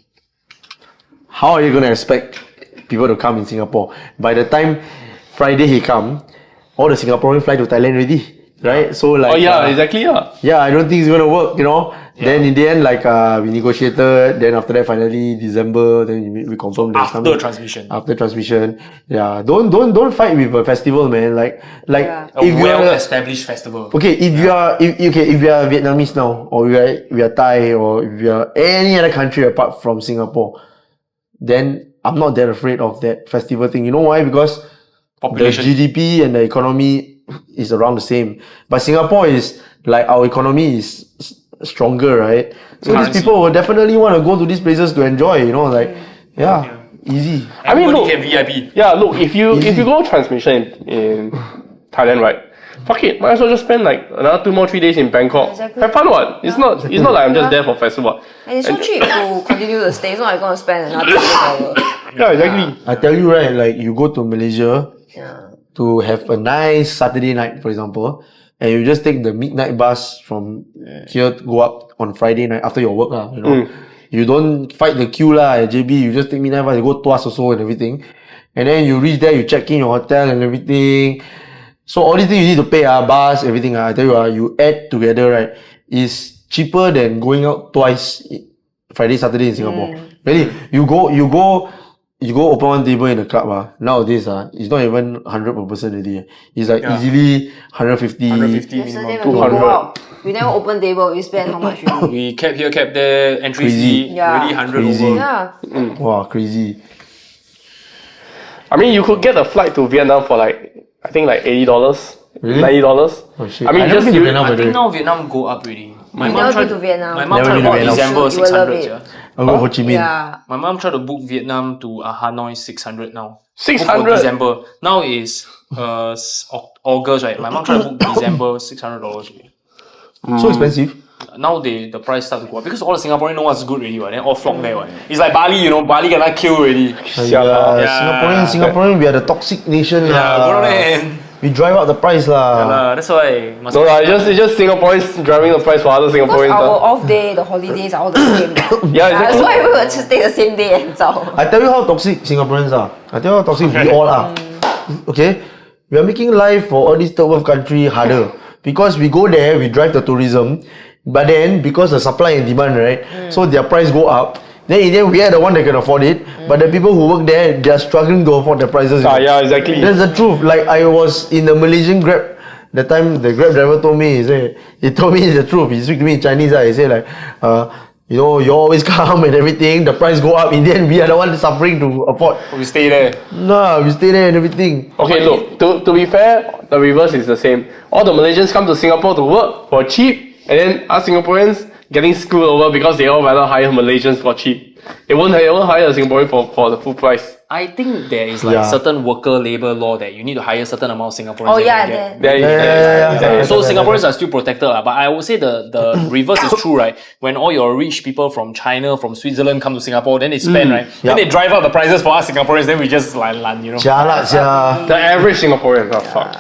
How are you gonna expect people to come in Singapore? By the time Friday he come, all the Singaporeans fly to Thailand already, right? So like, exactly. I don't think it's gonna work, Then in the end, like we negotiated. Then after that, finally December, then we confirmed that after transmission. After transmission, don't fight with a festival, man. Like if a well-established festival. Okay, if you are Vietnamese now, or we are Thai, or if you are any other country apart from Singapore, then I'm not that afraid of that festival thing. You know why? Because population. The GDP and the economy is around the same. But Singapore is like our economy is stronger, right? So these people will definitely want to go to these places to enjoy, easy. I mean, look, can VIP. Yeah, look, if you go transmission in Thailand, right? Fuck it, might as well just spend like another 3 days in Bangkok. Exactly. Have fun, what? It's not like I'm just there for festival. And it's so cheap to continue to stay. It's not like going to spend another $2. Yeah, exactly. I tell you, right, like you go to Malaysia to have a nice Saturday night, for example, and you just take the midnight bus from here to go up on Friday night after your work, You don't fight the queue at JB, you just take midnight bus, you go twice or so and everything. And then you reach there, you check in your hotel and everything. So all these things you need to pay, bus, everything, I tell you, you add together, right, is cheaper than going out twice Friday, Saturday in Singapore. Really, you go you go open one table in a club, nowadays, it's not even 100 per person already. It's like easily 150. 150 Yesterday minimum. when we go out, we never open table, we spend how much already? We kept here, kept there, entry Crazy. fee, Yeah. really 100 Crazy. over. Yeah. Wow, crazy. I mean, you could get a flight to Vietnam for like, I think like $80, Really? $90. Oh shit. I mean, never just been to you- Vietnam, by I the think way. now Vietnam go up already. My You mom never tried been to Vietnam? My mom Never tried to been to book Vietnam. December You will love 600. it. Yeah. I'll go Ho Chi Minh. Yeah. My mom tried to book Vietnam to Hanoi 600 now. 600? Book for December. Now is August, right? My mom tried to book December $600. So expensive. Now the price start to go up because all the Singaporeans know what's good already, right? Then all flock there, right? It's like Bali, Bali gonna kill already. Yeah. Singaporean, we are the toxic nation. Go there. We drive up the price lah. That's why. Must No, it's just Singaporeans driving the price for other Because Singaporeans. our off day, the holidays are all the same. Yeah, That's exactly. why we will just take the same day and zao. I tell you how toxic Singaporeans are. I tell you how toxic we all are. Okay? We are making life for all these third world country harder. Because we go there, we drive the tourism, but then because the supply and demand, right? So their price go up. Then in the end, we are the one that can afford it. But the people who work there, they are struggling to afford the prices. Yeah, exactly. That's the truth. Like I was in the Malaysian Grab. That time the Grab driver told me, he told me the truth. He speak to me in Chinese. He said like, you always come and everything. The price go up. In the end, we are the one suffering to afford. we stay there. Nah, we stay there and everything. Okay, look, to be fair, the reverse is the same. All the Malaysians come to Singapore to work for cheap, and then us Singaporeans getting screwed over because they all rather hire Malaysians for cheap. They won't hire a Singaporean for the full price. I think there is like certain worker labor law that you need to hire certain amount of Singaporeans. Oh that yeah, can get. then. So Singaporeans are still protected, but I would say the reverse is true, right? When all your rich people from China, from Switzerland come to Singapore, then they spend, right? Then they drive up the prices for us Singaporeans, then we just like land, Jialat sia. The average Singaporean, fuck.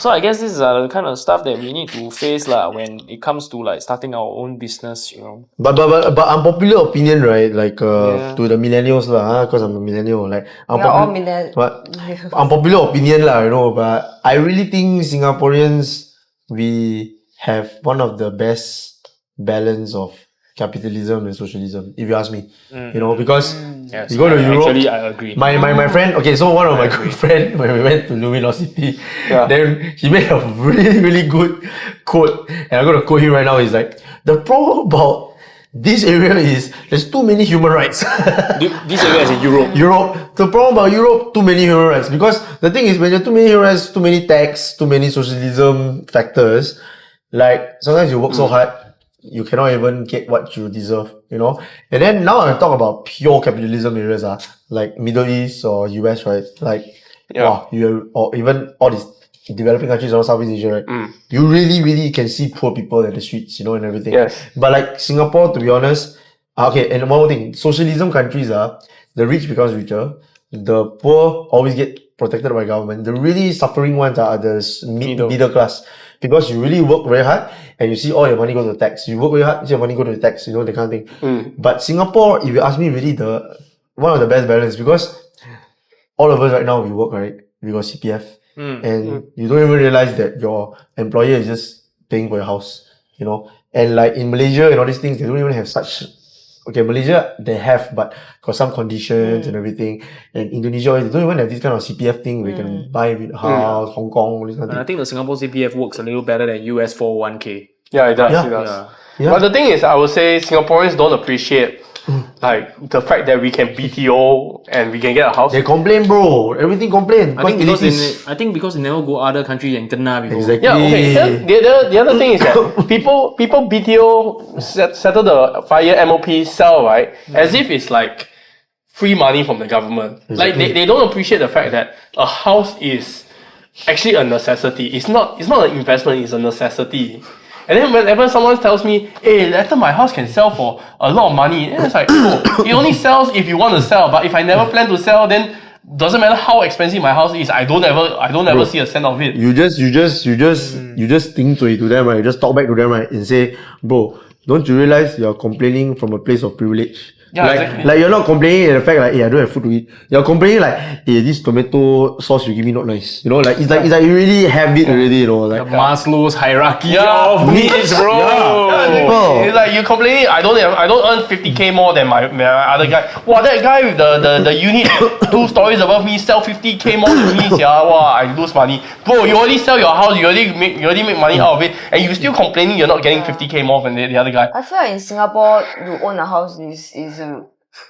So I guess this is the kind of stuff that we need to face when it comes to like starting our own business, But unpopular opinion, right? Like to the millennials lah, because I'm a millennial. Like We are all millennials. But unpopular opinion lah, But I really think Singaporeans, we have one of the best balance of capitalism and socialism, if you ask me. Because you go to Europe. Actually, I agree. My friend, okay, so one of my good friend, when we went to Luminosity, then he made a really, really good quote, and I'm going to quote him right now. He's like, the problem about this area is there's too many human rights. This area is in Europe. Europe. The problem about Europe, too many human rights. Because the thing is, when there are too many human rights, too many tax, too many socialism factors, like sometimes you work so hard, you cannot even get what you deserve, And then now I talk about pure capitalism areas, like Middle East or US, right? Like, or even all these developing countries around Southeast Asia, right? You really, really can see poor people in the streets, and everything. Yes. But like Singapore, to be honest, okay, and one more thing, socialism countries the rich becomes richer, the poor always get protected by government. The really suffering ones are the middle class. Because you really work very hard and you see all your money go to the tax. You work very hard, you see your money go to the tax, that kind of thing. But Singapore, if you ask me, really one of the best balance, because all of us right now, we work, right? We got CPF. And you don't even realize that your employer is just paying for your house, And like in Malaysia and all these things, they don't even have such. Okay, Malaysia, they have, but got some conditions and everything. And Indonesia, they don't even have this kind of CPF thing where you can buy a house, Hong Kong, all this kind of And I thing. think the Singapore CPF works a little better than US 401k. Yeah, it does. Yeah. It does. Yeah. But the thing is, I would say Singaporeans don't appreciate like the fact that we can BTO and we can get a house. They complain, bro. Everything complain. I think because they never go other countries and kena before. Exactly. Yeah, okay. The other thing is that people BTO settle the 5-year MOP sell, right? As if it's like free money from the government. Like they don't appreciate the fact that a house is actually a necessity. It's not an investment, it's a necessity. And then whenever someone tells me, hey, later my house can sell for a lot of money, then it's like, it only sells if you want to sell, but if I never plan to sell, then doesn't matter how expensive my house is, I don't ever see a cent of it. You just think to them, right? You just talk back to them, right? And say, bro, don't you realize you're complaining from a place of privilege? Yeah, like, exactly. like you're not complaining at the fact like, hey, I don't have food to eat. You're complaining like, hey, this tomato sauce you give me not nice. You know, like it's like you really have it already. You know, like Maslow's hierarchy Yeah. of needs, bro. Simple. It's like you complaining. I don't earn 50k more than my other guy. Wow, that guy with the unit 2 stories above me sell 50k more than me. Yeah, wow, I lose money, bro. You already sell your house. You already make money out of it, and you still complaining you're not getting 50k more than the other guy. I feel like in Singapore, you own a house is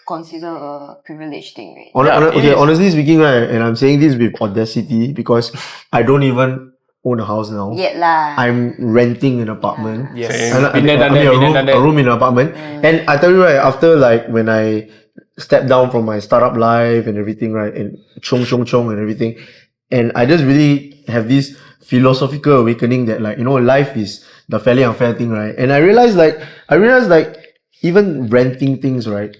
considered a privileged thing, right? Honestly speaking, right, and I'm saying this with audacity because I don't even own a house now. Yet lah. I'm renting an apartment. Yes. And a room in an apartment. And I tell you right, after like when I stepped down from my startup life and everything, right, and chong and everything, and I just really have this philosophical awakening that like, you know, life is the fairly unfair thing, right? And I realized like even renting things, right?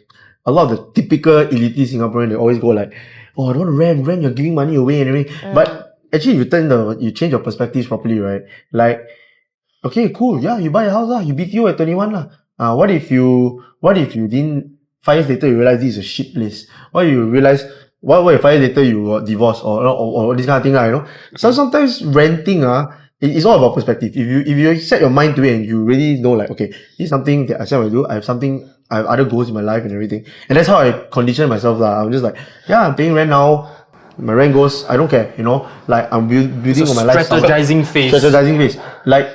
A lot of the typical elitist Singaporean, they always go like, oh, I don't want to rent, you're giving money away and everything. But actually, you change your perspectives properly, right? Like, okay, cool, yeah, you buy a house lah, you BTO at 21 lah. What if you didn't, 5 years later you realize this is a shit place? What if you realize, what if 5 years later you got divorced or this kind of thing, you know? So sometimes renting, it's all about perspective. If you set your mind to it and you really know like, okay, this is something that I said I will do, I have other goals in my life and everything. And that's how I condition myself lah. I'm just like, yeah, I'm paying rent now. My rent goes, I don't care, you know? Like I'm building on my lifestyle. Strategizing phase. Like,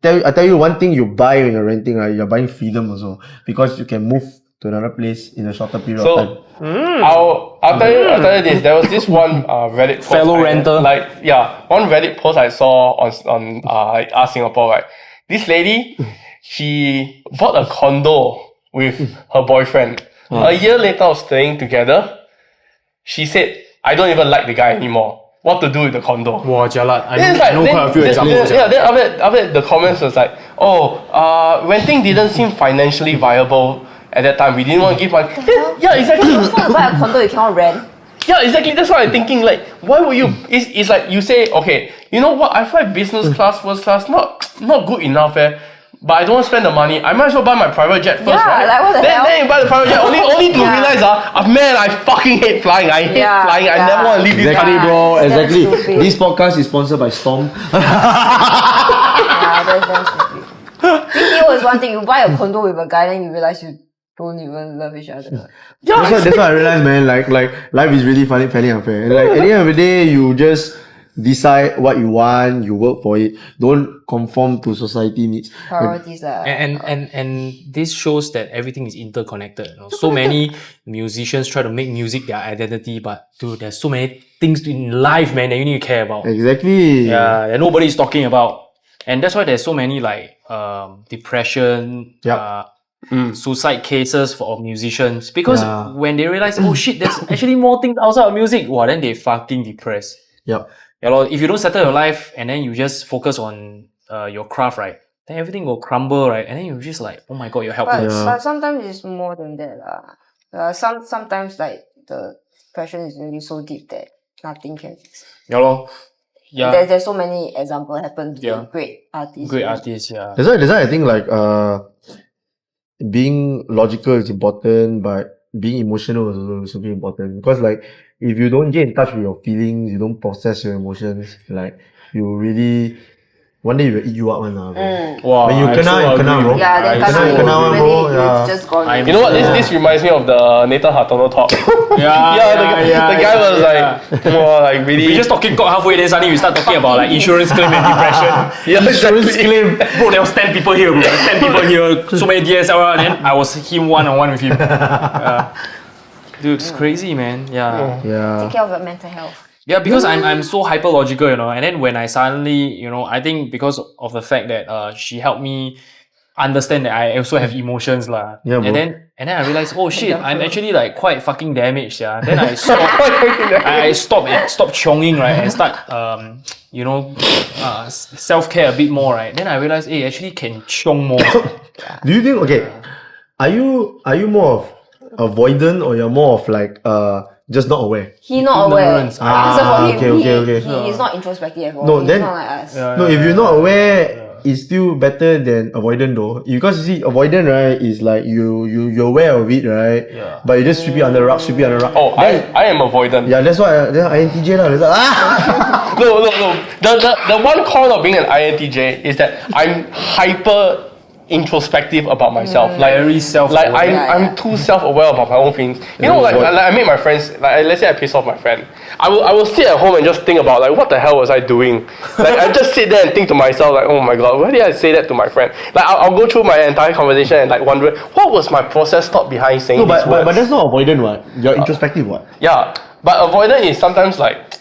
I tell you one thing you buy when you're renting, right? You're buying freedom also. Because you can move to another place in a shorter period of time. I'll tell you this. There was this one Reddit post Fellow renter. One Reddit post I saw on Ask Singapore, right? This lady, she bought a condo with her boyfriend. A year later of staying together, she said, I don't even like the guy anymore. What to do with the condo? Wow, jalat. I know quite a few examples. Yeah, then after that, the comments was like, renting didn't seem financially viable at that time. We didn't want to give money. Yeah, exactly. You want to buy a condo, you cannot rent. Yeah, exactly. That's what I'm thinking. Like, why would you? It's like you say, okay, you know what? I find business class, first class, not good enough, but I don't want to spend the money. I might as well buy my private jet first, right? Like what the hell? Then you buy the private jet only to realize, man, I fucking hate flying. I hate flying. I never want to leave this Exactly, country. bro. Exactly. This podcast is sponsored by Storm. Yeah, that's stupid. BTO is one thing. You buy a condo with a guy, then you realize you don't even love each other. Yeah, that's what I realized, man. Like life is really fairly unfair. And like at the end of the day, you just decide what you want, you work for it. Don't conform to society needs. Priorities lah. And this shows that everything is interconnected. You know? So many musicians try to make music their identity, but dude, there's so many things in life, man, that you need to care about. Exactly. Yeah, that nobody's talking about. And that's why there's so many like depression, suicide cases for musicians. Because when they realize, oh shit, there's actually more things outside of music, wow, then they fucking depressed. Yep. Yeah, if you don't settle your life and then you just focus on your craft, right, then everything will crumble, right? And then you're just like, oh my god, you're helpless. But sometimes it's more than that. Sometimes like the depression is really so deep that nothing can fix. Yeah. There's so many examples happen to great artists. Great artists, yeah. That's why I think like being logical is important, but being emotional is also important. Because like if you don't get in touch with your feelings, you don't process your emotions, like you really one day it will eat you up, Wow, when you kena, bro. Yeah, then kena, really, it's just gone. You know what? This reminds me of the Nathan Hartono talk. The guy was like really. We just talking cock halfway, then suddenly we start talking about like insurance claim and depression. Insurance claim. Bro, there was 10 people here, bro. 10 people here, so many DSL, and then I was him one-on-one with him. Dude, it's crazy, man. Yeah. Take care of your mental health. Yeah, because I'm so hyper logical, you know, and then when I suddenly, you know, I think because of the fact that she helped me understand that I also have emotions lah. Yeah, and then I realized, oh shit, I'm actually like quite fucking damaged, yeah. Then I stopped chonging, right, and start self-care a bit more, right. Then I realized, hey, actually can chong more. Do you think are you more of avoidant or you're more of like just not aware? He not aware. So for him, okay. he's not introspective at all. No, he's then not like us. if you're not aware, but it's still better than avoidant though. Because you see, avoidant, right, is like you're aware of it, right? Yeah. But you just sweep it under the rug, sweep it under the rug. Oh, I am avoidant. Yeah, that's why that's INTJ lah. That's like, No. The one con of being an INTJ is that I'm hyper introspective about myself. Very self-aware. Like I'm too self-aware about my own feelings. You know, like I make my friends, like let's say I piss off my friend. I will sit at home and just think about like what the hell was I doing? Like I just sit there and think to myself like, oh my god, why did I say that to my friend? Like I'll go through my entire conversation and like wonder what was my process thought behind saying these words. but that's not avoidant, what? You're introspective, what? Yeah, but avoidant is sometimes like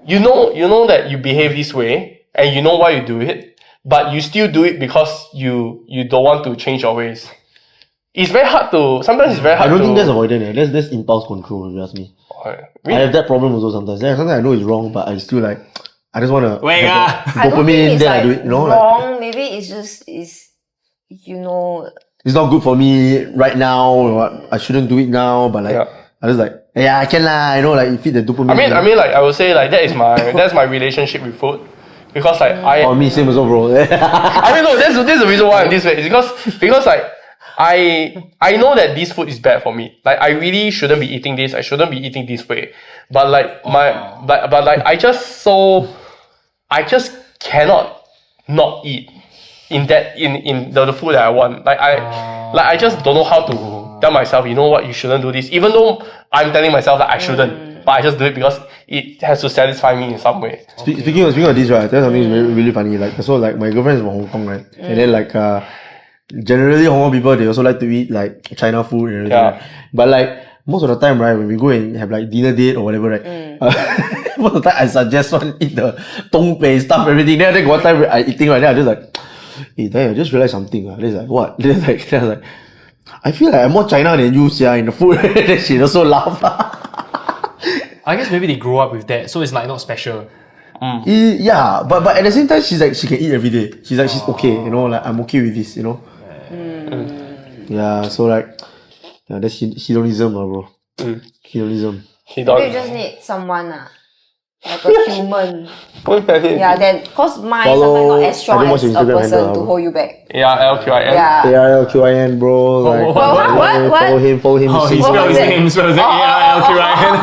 you know that you behave this way and you know why you do it. But you still do it because you don't want to change your ways. It's very hard to. Sometimes it's very hard. I don't to, think that's avoidant. That's impulse control. If you ask me, really? I have that problem also sometimes. There's something I know is wrong, but I still like. I just wanna Wait, I don't think dopamine. it's Then like I do it. You know, wrong. like, Maybe it's just you know. it's not good for me right now. Or I shouldn't do it now. But like, I just like, yeah, I can lah. You know, like you feed the dopamine. I mean, like I would say like that's my relationship with food. Because like me same also, bro. I mean no, that's the reason why I'm this way. It's because like I know that this food is bad for me. Like I really shouldn't be eating this. I shouldn't be eating this way. But like but like I just cannot not eat in the food that I want. Like I just don't know how to tell myself, you know what, you shouldn't do this. Even though I'm telling myself that I shouldn't. But I just do it because it has to satisfy me in some way. Speaking of this, right, there's something really funny. Like, so like my girlfriend is from Hong Kong, right? And then like generally Hong Kong people, they also like to eat like China food and everything. Right? But like most of the time, right, when we go and have like dinner date or whatever, right? Most of the time I suggest one eat the tong pei stuff, everything. Then I think one time I eating right, then I just like, hey, damn, I just realized something. Then it's like, what? Then I was like, I feel like I'm more China than you, yeah, in the food. Then she also laugh. I guess maybe they grow up with that, so it's like not special. Yeah, but at the same time, she's like she can eat every day. She's like she's okay, you know, like I'm okay with this, you know. Yeah, so like, yeah, that's hedonism, bro. Hedonism. You just need someone like a human. Yeah, then cause mine sometimes not as strong as a person to hold you back. LQIN. Yeah. LQIN, bro. Like, what? Follow him. Oh, he spelled his name. LQIN.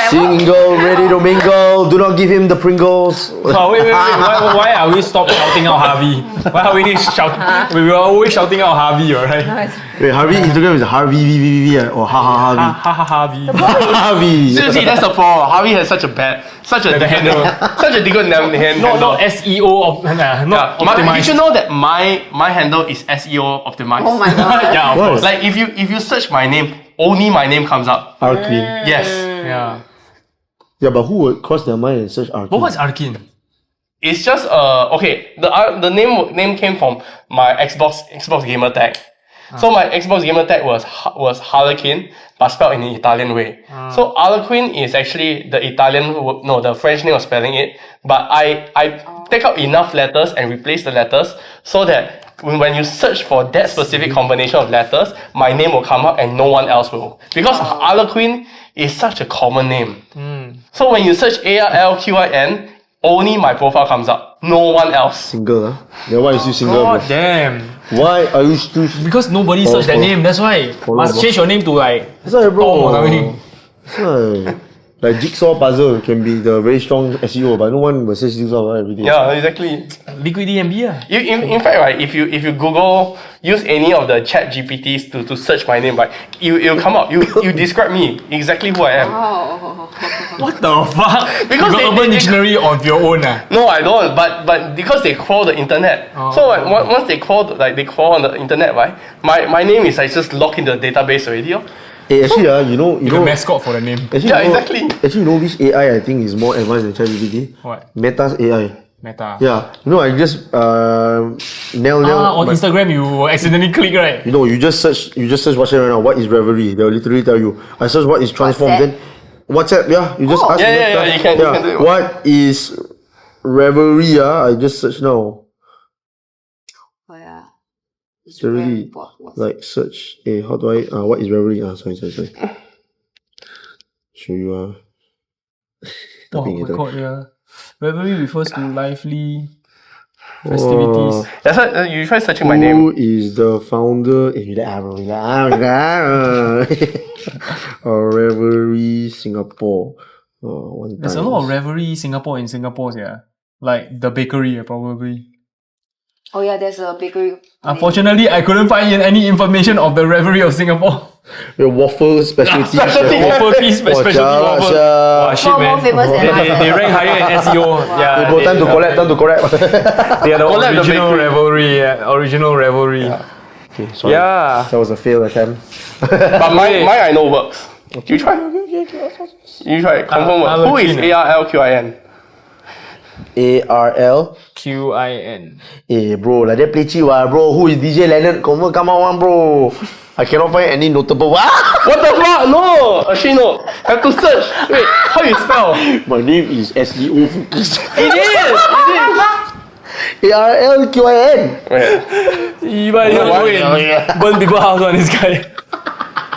Single, ready to mingle. Do not give him the Pringles. Oh, wait. Why are we stop shouting out Harvey? Why are we shouting? We were always shouting out Harvey, alright? Wait, Harvey Instagram is Harvey or Harvey. Harvey. Seriously, that's the problem. Harvey has such a handle, such a good name. Not SEO not optimized. You should know that my handle is SEO optimized. Oh my god. Yeah, of course. Like if you search my name, only my name comes up. Arkin. Yes. Yeah. Yeah, but who would cross their mind and search Arkin? But what's Arkin? It's just okay. The name came from my Xbox gamer tag. So my Xbox gamer tag was Harlequin, but spelled in the Italian way. So Harlequin is actually the French name of spelling it. But I take out enough letters and replace the letters so that when you search for that specific combination of letters, my name will come up and no one else will. Because Harlequin is such a common name. So when you search ARLQIN, only my profile comes up. No one else. Single, huh? Then why is you single? God bro? damn. Why are you still? Because nobody searched that name, that's why. Must change your name to like That's why, bro. Tom or something. That's why. Like jigsaw puzzle can be the very strong SEO, but no one will search jigsaw every day. Yeah, exactly. Liquid DMB. In fact, right, if you Google, use any of the chat GPTs to search my name, right, it'll come up. You describe me exactly who I am. What the fuck? Because you got Urban Dictionary of your own. No, I don't. But because they crawl the internet, so like, once they crawl on the internet, right, my name is like just locked in the database already. Hey, actually, you know, the mascot for the name. Actually, exactly. Actually, you know which AI I think is more advanced than ChatGPT? What? Meta's AI. Meta. Yeah, you know, I just nail. On Instagram, you accidentally click, right? You know, you just search what's right now. What is Revelry? They'll literally tell you. I search what is transform. Then WhatsApp. Yeah, you just ask. You can do it. What is Revelry? I just search now. Oh yeah. It's really like search. Hey, how do I? What is Revelry? Sorry. Show you. Oh my god, yeah. Revelry refers to lively. Festivities. That's why you try searching my Who name. is the founder? Revelry Singapore. There's a lot of Revelry Singapore in Singapore, yeah. Like the bakery, probably. Oh yeah, there's a bakery. Unfortunately, I couldn't find any information of the Revelry of Singapore. Your waffle specialty. Waffle piece, specialty waffle. Wow, shit, More man. famous than us. They rank higher in SEO. Yeah, Time to collect. They are the Collab the original bakery. Revelry. Yeah. Original Revelry. Okay, sorry. Yeah. That was a failed attempt. But mine I know works. You try. You try. Confirm works. I'm Who is keen. ARLQIN? ARL. QIN. Bro, like that play cheap bro. Who is DJ LENERD? Confirm come out one, bro. I cannot find any notable. What the fuck? No! Actually, no. Have to search. Wait, how you spell? My name is SEO Focus. It is! ARLQIN. Burn people house on this guy.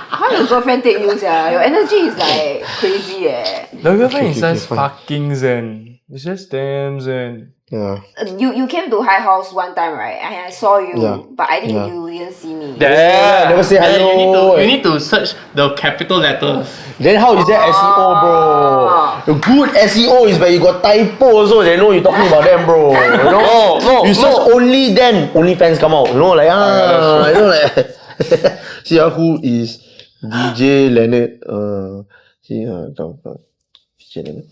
How your girlfriend take you, yeah? Your energy is like crazy, The girlfriend is just fucking zen. It's just damn zen. Yeah. You came to High House one time, right? And I saw you, Yeah. but I think Yeah. you didn't see me. Yeah, never say hello. You need to search the capital letters. Then how is that SEO, bro? The good SEO is where you got typo also. They know you're talking about them, bro. You know? No, You search only then only fans come out. You know, like you know, like see who is DJ LENERD? See DJ LENERD.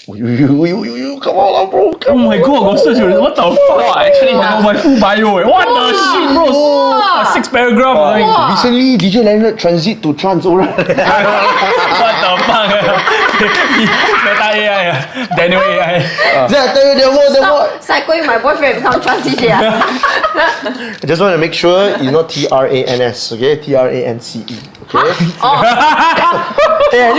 Come on, bro. Oh my god, got search already. What the fuck? Actually, Oh, my full bio. What the shit, bro? 6 paragraph. Recently, DJ LENERD transit to Trance. Alright. What the fuck? Meta AI. Daniel AI. I tell you, there more. Psycho with my boyfriend become trans DJ. I just want to make sure it's not TRANS, okay? TRANCE, okay? Hey, I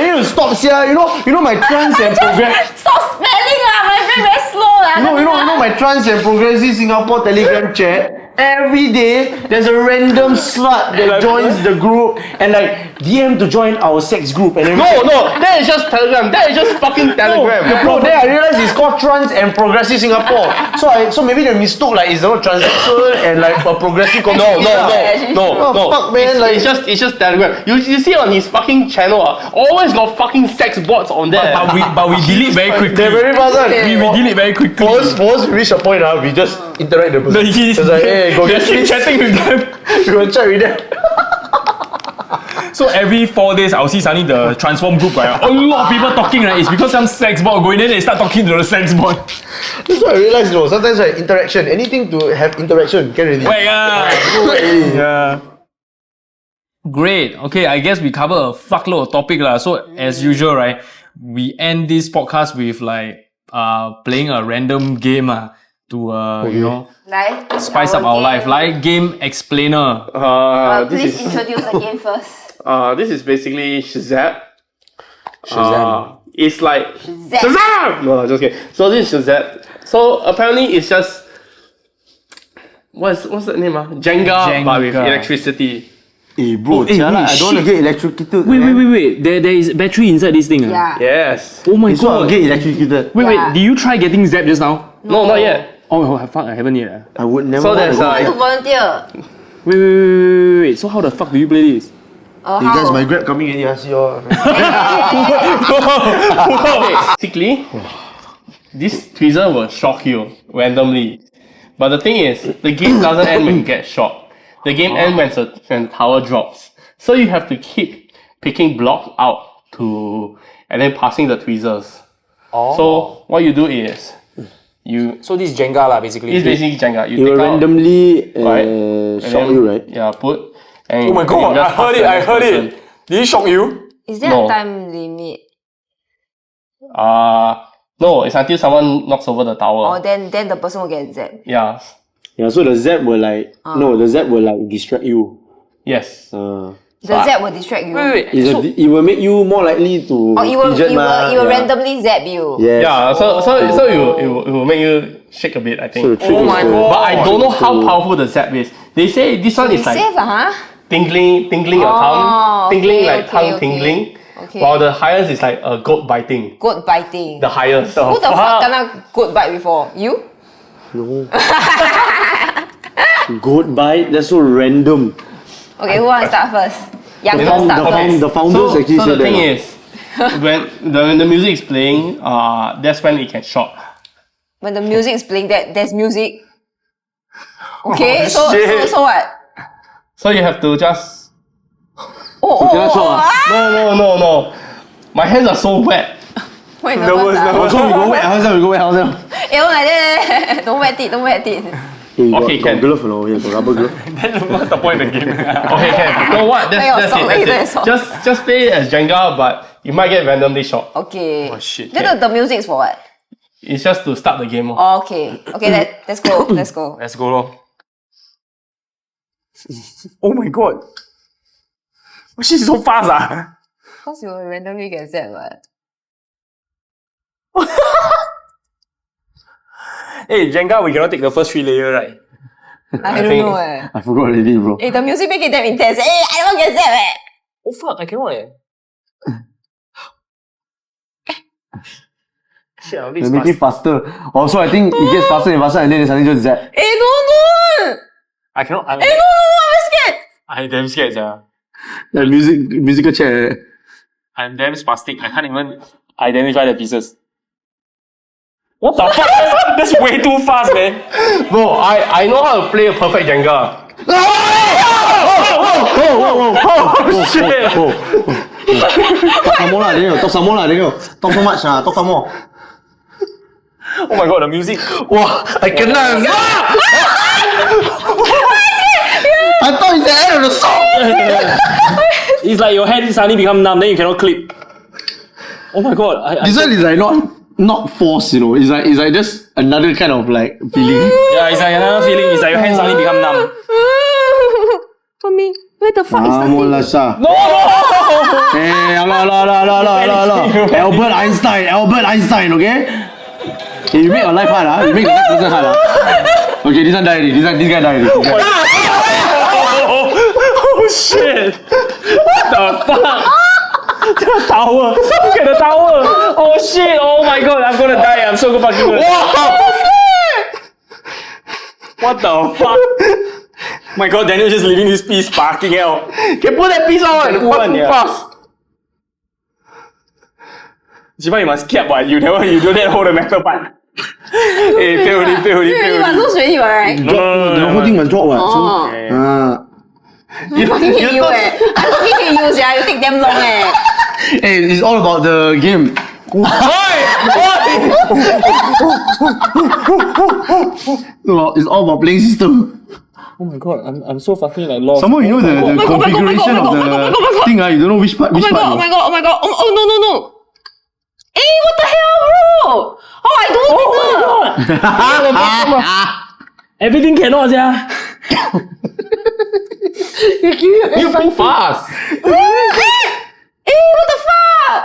need to stop here. You know my trance and progress. Stop spelling my friend very slow You know my trance and progressive Singapore Telegram chat. Every day there's a random slut that joins the group and like DM to join our sex group and everything. No, that is just Telegram. That is just fucking Telegram. Bro, then I realized it's called Trance and Progressive Singapore. So maybe they mistook like it's not transsexual and like a progressive. No. Fuck, man, like it's just Telegram. You see on his fucking channel, always got fucking sex bots on there. But we delete very quickly. they're very fast. We delete very quickly. For us, we reach a point we just interact with the person. It's like, hey, go get keep this. chatting with them. We will chat with them. So every 4 days, I'll see suddenly the transform group, right? A lot of people talking, right? It's because some sex bot going in, they start talking to the sex bot. That's what I realized, sometimes like interaction, anything to have interaction, get ready. Yeah. Great. Okay, I guess we cover a fuckload of topic lah. So as usual, right? We end this podcast with like playing a random game to you know Like, spice up our life. Like game explainer. Please introduce the game first. This is basically ShiZap. Shazam. It's like Shazam. Shazam! No, just kidding. So this is ShiZap. So apparently it's just what's the name? Jenga, but with Jenga. electricity. Hey bro, hey, I don't shit. want to get electrocuted. Wait. There is battery inside this thing. Yeah. Yes. Oh my So I'll god. get electrocuted. Wait. Yeah. Did you try getting zapped just now? No, not yet. Oh fuck, I haven't yet. I would never. So there's I want to volunteer. Wait. So how the fuck do you play this? Hey guys, my Grab coming in here. See you. Basically, this tweezer will shock you randomly. But the thing is, the game doesn't end when you get shocked. The game ends when the tower drops. So you have to keep picking blocks out and then passing the tweezers. So what you do is So this is Jenga lah, basically. it's basically Jenga. You He will take out, randomly right? And shock then- you, right? Yeah, put. And Oh my god, you just I pass heard the it. next person. Did it shock you? Is there No. a time limit? No, it's until someone knocks over the tower. Or then the person will get zapped. Yeah. Yeah, so the zap will like the zap will like distract you. Yes. The zap will distract you. It will make you more likely to Or it will fidget mah. randomly zap you. Yes. Yeah. So it will make you shake a bit, I think. So the trick Oh is my to- god. But I don't know how powerful the zap is. They say this one You is like safe, tingling your tongue, tingling okay, like tongue okay. tingling. Okay. While the highest is like a goat biting. Goat biting. The highest. Who the fuck kena goat bite before? You? No. Goat bite? That's so random. Okay, who wants to start first? Yang first start first. The founders So actually the said thing that. is, when the music is playing, that's when it can shock. When the music is playing, there's music. Okay, so what? So you have to just Oh. no. My hands are so wet. Wait, nervous. So we go wet. How's that? Eh, don't like that. Don't wet it. Okay, can. Glove, rubber glove. Then what's the point of the game? Okay, can. You know what? That's it. Just play it as Jenga, but you might get randomly shocked. Okay. Oh, shit. Then the music is for what? It's just to start the game. Oh, okay. Okay, let's go. Let's go, lor. Oh my god. She's so fast, ah. Because you randomly get set, what? Hey, Jenga, we cannot take the first 3 layers, right? I don't know, eh. I forgot already, bro. Hey, the music make it damn intense. Hey, I don't get set, eh. Oh fuck, I cannot, eh. Shit, I'll They make it faster. Also, I think it gets faster and faster, and then it suddenly just zap. Hey, don't. I cannot. Hey, no, I'm scared. I'm damn scared, yeah. That musical chair. I'm damn spastic. I can't even identify the pieces. What the fuck? That's way too fast, man. Bro, I know how to play a perfect Jenga. Oh shit! Talk some more lah, Daniel. Talk some much talk some more. Oh my god, the music. Wow, I cannot. I thought it's the end of the song. It's like your hand suddenly become numb, then you cannot clip. Oh my god. This one is like not force, you know. It's like just another kind of like feeling. Yeah, it's like another feeling. It's like your hand suddenly become numb. For me, where the fuck is the thing? No! Hey, Albert Einstein, okay? Hey, you make your life hard, you make the next person hard. Okay, this one died already. This guy died already. Oh shit! What the fuck? The tower! Look at the tower! Oh shit! Oh my god! I'm gonna die! I'm so fucking good! What the fuck? My god, Daniel just leaving this piece barking out. Can put that piece on! Fast! Jiba, you must cap what? You don't hold the metal part. Hey, fail. But lose already, right? The whole thing must drop, what? Oh. I fucking hate you, eh. I fucking hate you, yeah. You take damn long, eh. Hey, it's all about the game. It's all about playing system. Oh my god, I'm so fucking like lost. Some more, you know the configuration of the thing, you don't know which part. Oh my god. Oh, no. Hey, what the hell, bro? Oh, I don't Oh everything cannot, yeah. You go fast! Hey, what the fuck?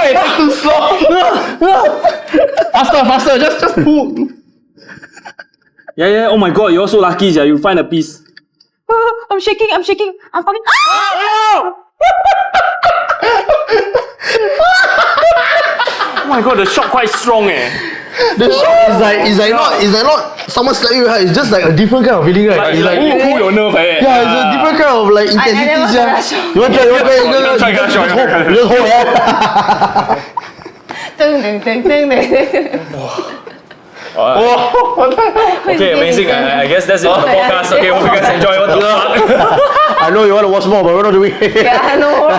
It's too slow! Faster, just pull. Yeah. Oh my god, you're so lucky, yeah. You find a piece. I'm shaking. I'm fucking. Oh my god, the shock quite strong, eh. The shock is like not someone slap you, it's just like a different kind of feeling, right? It's like pull your nerve, eh. yeah, it's a different kind of like intensity. You want to try? Just hold Okay, amazing. I guess that's it for the podcast. Okay, hope you guys enjoy. What the fuck? I know you want to watch more, but we're not doing it. Yeah, I know.